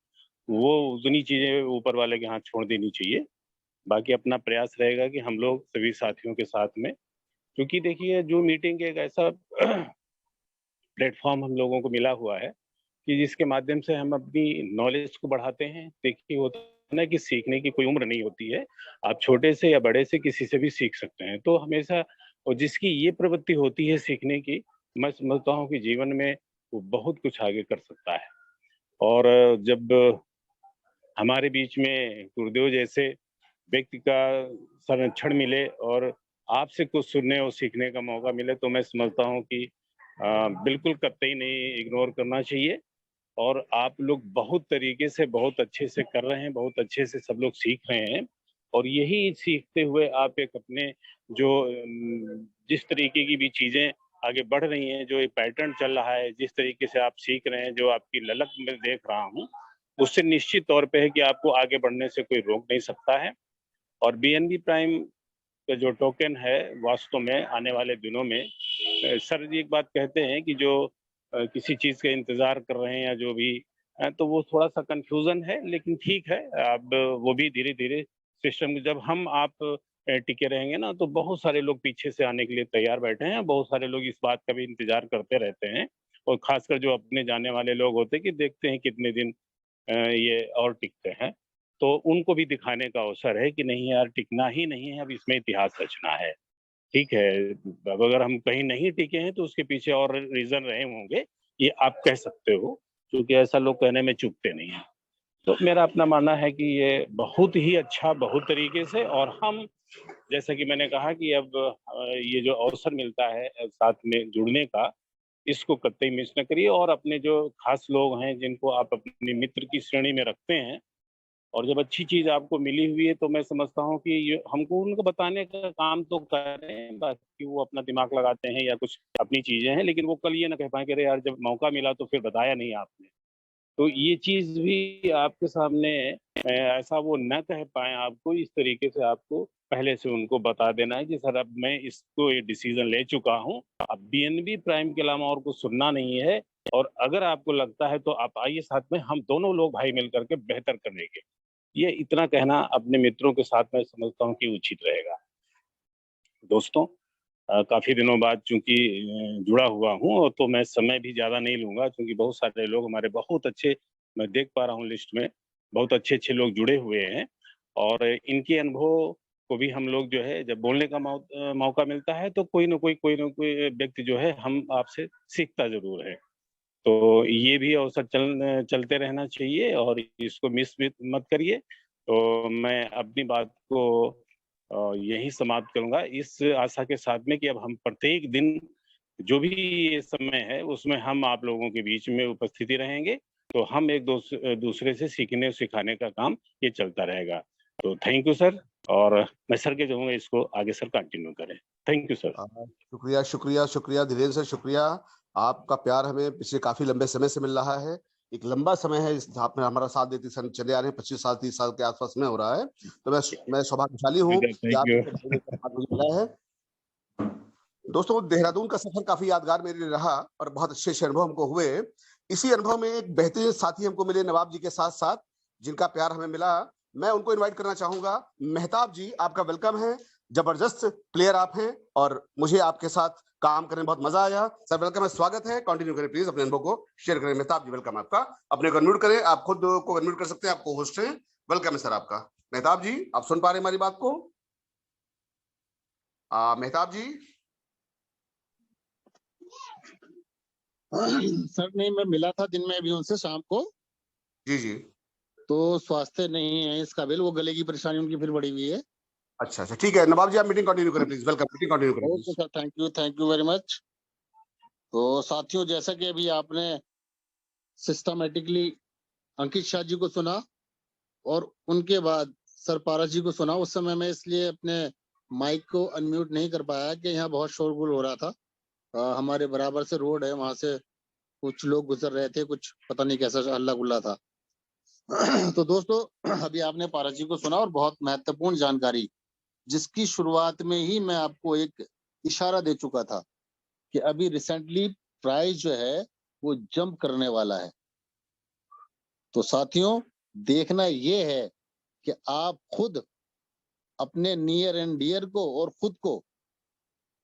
वो उतनी चीजें ऊपर वाले के हाथ छोड़ देनी चाहिए। बाकी अपना प्रयास रहेगा कि हम लोग सभी साथियों के साथ में, क्योंकि देखिए जो मीटिंग एक ऐसा प्लेटफॉर्म हम लोगों को मिला हुआ है कि जिसके माध्यम से हम अपनी नॉलेज को बढ़ाते हैं। देखिए होता है ना कि सीखने की कोई उम्र नहीं होती है, आप छोटे से या बड़े से किसी से भी सीख सकते हैं। तो हमेशा, और जिसकी ये प्रवृत्ति होती है सीखने की, मैं समझता हूँ कि जीवन में वो बहुत कुछ आगे कर सकता है। और जब हमारे बीच में गुरुदेव जैसे व्यक्ति का संरक्षण मिले और आपसे कुछ सुनने और सीखने का मौका मिले, तो मैं समझता हूँ कि बिल्कुल कतई नहीं इग्नोर करना चाहिए। और आप लोग बहुत तरीके से, बहुत अच्छे से कर रहे हैं, बहुत अच्छे से सब लोग सीख रहे हैं। और यही सीखते हुए आप एक अपने जो जिस तरीके की भी चीजें आगे बढ़ रही हैं, जो एक पैटर्न चल रहा है, जिस तरीके से आप सीख रहे हैं, जो आपकी ललक में देख रहा हूँ, उससे निश्चित तौर पे है कि आपको आगे बढ़ने से कोई रोक नहीं सकता है। और बीएनबी प्राइम का जो टोकन है, वास्तव में आने वाले दिनों में सर जी एक बात कहते हैं कि जो किसी चीज का इंतजार कर रहे हैं या जो भी, तो वो थोड़ा सा कंफ्यूजन है, लेकिन ठीक है। अब वो भी धीरे धीरे सिस्टम, जब हम आप टिके रहेंगे ना, तो बहुत सारे लोग पीछे से आने के लिए तैयार बैठे हैं। बहुत सारे लोग इस बात का भी इंतजार करते रहते हैं, और खासकर जो अपने जाने वाले लोग होते हैं कि देखते हैं कितने दिन ये और टिकते हैं। तो उनको भी दिखाने का अवसर है कि नहीं यार, टिकना ही नहीं है, अब इसमें इतिहास रचना है। ठीक है, अब अगर हम कहीं नहीं टिके हैं तो उसके पीछे और रीजन रहे होंगे, ये आप कह सकते हो, क्योंकि ऐसा लोग कहने में चूकते नहीं हैं। तो मेरा अपना मानना है कि ये बहुत ही अच्छा, बहुत तरीके से, और हम जैसा कि मैंने कहा कि अब ये जो अवसर मिलता है साथ में जुड़ने का, इसको कतई मिस न करिए। और अपने जो खास लोग हैं जिनको आप अपने मित्र की श्रेणी में रखते हैं, और जब अच्छी चीज आपको मिली हुई है, तो मैं समझता हूँ कि ये हमको उनको बताने का काम तो करें, बाकी वो अपना दिमाग लगाते हैं या कुछ अपनी चीजें हैं, लेकिन वो कल ये ना कह पाए कि अरे यार जब मौका मिला तो फिर बताया नहीं आपने। तो ये चीज भी आपके सामने ऐसा वो न कह पाए आपको, इस तरीके से आपको पहले से उनको बता देना है कि सर अब मैं इसको ये डिसीजन ले चुका हूँ, अब बीएनबी प्राइम के अलावा और कुछ सुनना नहीं है। और अगर आपको लगता है तो आप आइए साथ में, हम दोनों लोग भाई मिल करके बेहतर करेंगे। ये इतना कहना अपने मित्रों के साथ मैं समझता हूँ कि उचित रहेगा। दोस्तों, काफी दिनों बाद चूंकि जुड़ा हुआ हूँ, और तो मैं समय भी ज्यादा नहीं लूंगा, क्योंकि बहुत सारे लोग हमारे बहुत अच्छे, मैं देख पा रहा हूँ लिस्ट में बहुत अच्छे अच्छे लोग जुड़े हुए हैं। और इनके अनुभव को भी हम लोग जो है, जब बोलने का मौका मिलता है, तो कोई ना कोई व्यक्ति जो है हम आपसे सीखता जरूर है। तो ये भी अवसर चलते रहना चाहिए, और इसको मिस मत करिए। तो मैं अपनी बात को यही समाप्त करूंगा, इस आशा के साथ में कि अब हम प्रत्येक दिन जो भी ये समय है उसमें हम आप लोगों के बीच में उपस्थिति रहेंगे। तो हम एक दूसरे से सीखने और सिखाने का काम ये चलता रहेगा। तो थैंक यू सर, और मैं सर के कहूँगा इसको आगे सर कंटिन्यू करें। Thank you sir. शुक्रिया शुक्रिया शुक्रिया धीरेन्द्र सर, शुक्रिया। आपका प्यार हमें पिछले काफी लंबे समय से मिल रहा है। एक लंबा समय है इस आपने हमारा साथ देते चले आ रहे हैं, 25 साल 30 साल के आसपास में हो रहा है। तो मैं सौभाग्यशाली हूँ कि आप मुझे मिला है। दोस्तों, देहरादून का सफर काफी यादगार मेरे लिए रहा और बहुत अच्छे अनुभव हमको हुए। इसी अनुभव में एक बेहतरीन साथी हमको मिले नवाब जी के साथ साथ, जिनका प्यार हमें मिला। मैं उनको इनवाइट करना चाहूंगा। मेहताब जी, आपका वेलकम है। जबरदस्त प्लेयर आप हैं और मुझे आपके साथ काम करने में बहुत मजा आया। सर वेलकम है, स्वागत है। कंटिन्यू करें प्लीज, अपने अनुभव को शेयर करें। मेहताब जी वेलकम आपका। अपने को अनम्यूट करें, आप खुद को अनम्यूट कर सकते हैं, आपको होस्ट हैं। वेलकम है सर आपका। मेहताब जी, आप सुन पा रहे हैं हमारी बात को? मेहताब जी। सर नहीं, मैं मिला था दिन में अभी उनसे शाम को। जी जी। तो स्वास्थ्य नहीं है इस काबिल, वो गले की परेशानी उनकी फिर बढ़ी हुई है। अच्छा अच्छा, ठीक है नवाब जी, आप मीटिंग कंटिन्यू करें प्लीज। वेलकम, मीटिंग कंटिन्यू करें। Okay sir, thank you very much. तो साथियों, जैसा कि अभी आपने सिस्टमेटिकली अंकित शाह जी को सुना और उनके बाद सर पारस जी को सुना, उस समय मैं इसलिए अपने माइक को अनम्यूट नहीं कर पाया कि यहाँ बहुत शोरगुल हो रहा था। हमारे बराबर से रोड है, वहां से कुछ लोग गुजर रहे थे, कुछ पता नहीं कैसा हल्ला गुल्ला था। तो दोस्तों अभी आपने पारस जी को सुना और बहुत महत्वपूर्ण जानकारी, जिसकी शुरुआत में ही मैं आपको एक इशारा दे चुका था कि अभी रिसेंटली प्राइस जो है वो जंप करने वाला है। तो साथियों देखना ये है कि आप खुद अपने नियर एंड डियर को और खुद को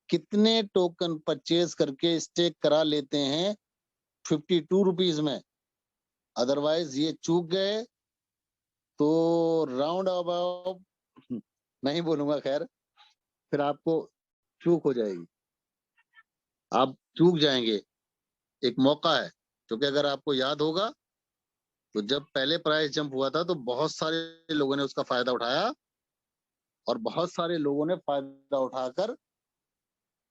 कितने टोकन परचेज करके स्टेक करा लेते हैं 52 रुपीज में। अदरवाइज ये चूक गए तो राउंड अबाउट नहीं बोलूंगा, खैर फिर आपको चूक हो जाएगी, आप चूक जाएंगे। एक मौका है, क्योंकि अगर आपको याद होगा तो जब पहले प्राइस जंप हुआ था तो बहुत सारे लोगों ने उसका फायदा उठाया और बहुत सारे लोगों ने फायदा उठाकर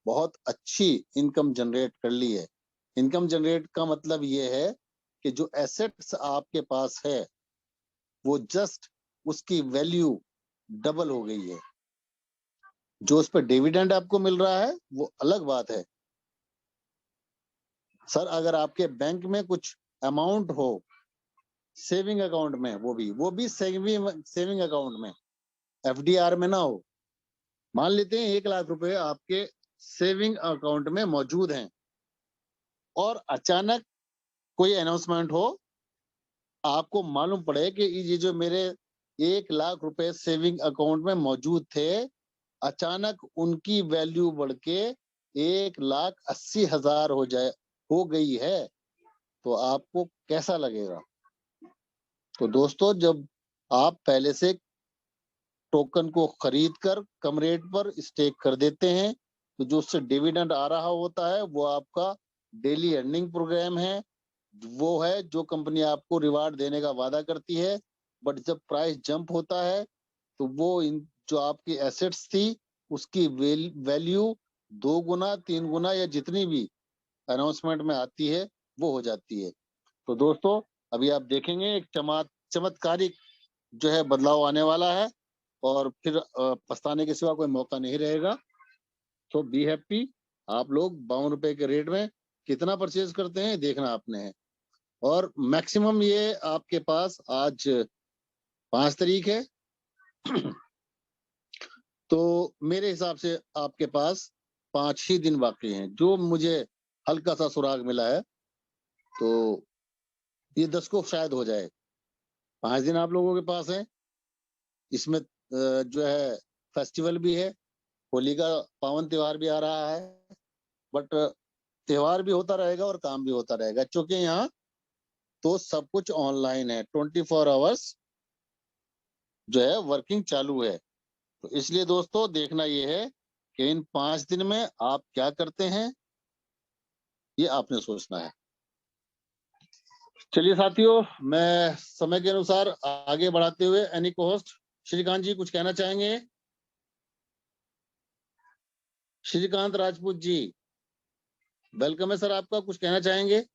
बहुत अच्छी इनकम जनरेट कर ली है। इनकम जनरेट का मतलब ये है कि जो एसेट्स आपके पास है वो जस्ट उसकी वैल्यू डबल हो गई है। जो उस पर डिविडेंड आपको मिल रहा है वो अलग बात है। सर अगर आपके बैंक में कुछ अमाउंट हो सेविंग अकाउंट में, वो भी सेविंग अकाउंट में, एफडीआर में ना हो, मान लेते हैं 1 लाख रुपए आपके सेविंग अकाउंट में मौजूद हैं और अचानक कोई अनाउंसमेंट हो, आपको मालूम पड़े कि ये जो मेरे 1 लाख रुपए सेविंग अकाउंट में मौजूद थे, अचानक उनकी वैल्यू बढ़ के 1,80,000 हो गई है, तो आपको कैसा लगेगा? तो दोस्तों जब आप पहले से टोकन को खरीद कर कम रेट पर स्टेक कर देते हैं तो जो उससे डिविडेंड आ रहा होता है वो आपका डेली अर्निंग प्रोग्राम है, वो है जो कंपनी आपको रिवार्ड देने का वादा करती है। बट जब प्राइस जंप होता है तो वो इन जो आपकी एसेट्स थी उसकी वैल्यू 2 गुना 3 गुना या जितनी भी अनाउंसमेंट में आती है वो हो जाती है। तो दोस्तों अभी आप देखेंगे एक चमत्कारिक जो है बदलाव आने वाला है और फिर पछताने के सिवा कोई मौका नहीं रहेगा। तो बी हैप्पी। आप लोग 52 रुपए के रेट में कितना परचेज करते हैं देखना आपने है। और मैक्सिमम ये आपके पास आज 5 तारीख है तो मेरे हिसाब से आपके पास 5 ही दिन बाकी हैं। जो मुझे हल्का सा सुराग मिला है तो ये 10 को शायद हो जाए। 5 दिन आप लोगों के पास है। इसमें जो है फेस्टिवल भी है, होली का पावन त्योहार भी आ रहा है, बट त्योहार भी होता रहेगा और काम भी होता रहेगा, क्योंकि यहाँ तो सब कुछ ऑनलाइन है, 24 आवर्स जो है वर्किंग चालू है। तो इसलिए दोस्तों देखना ये है कि इन 5 दिन में आप क्या करते हैं, ये आपने सोचना है। चलिए साथियों, मैं समय के अनुसार आगे बढ़ाते हुए एनी को होस्ट श्रीकांत जी कुछ कहना चाहेंगे? श्रीकांत राजपूत जी वेलकम है सर आपका, कुछ कहना चाहेंगे?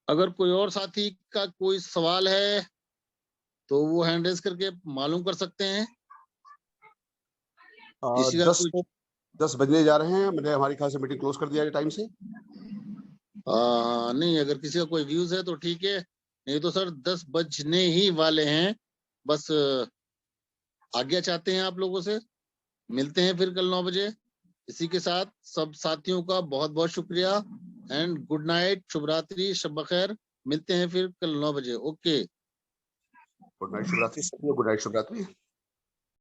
अगर कोई और साथी का कोई सवाल है तो वो हैंड रेज करके मालूम कर सकते हैं। किसी का 10 बजने जा रहे हैं, मैंने हमारी खास मीटिंग क्लोज कर दिया है टाइम से। नहीं, अगर किसी का कोई व्यूज है तो ठीक है, नहीं तो सर 10 बजने ही वाले हैं। बस आज्ञा चाहते हैं आप लोगों से। मिलते हैं फिर कल 9 बजे। इसी के साथ सब साथियों का बहुत बहुत शुक्रिया एंड गुड नाइट, शुभ रात्रि, शब बखैर। मिलते हैं फिर कल 9 बजे। ओके, गुड नाइट, शुभ रात्रि। गुड नाइट, शुभ रात्रि।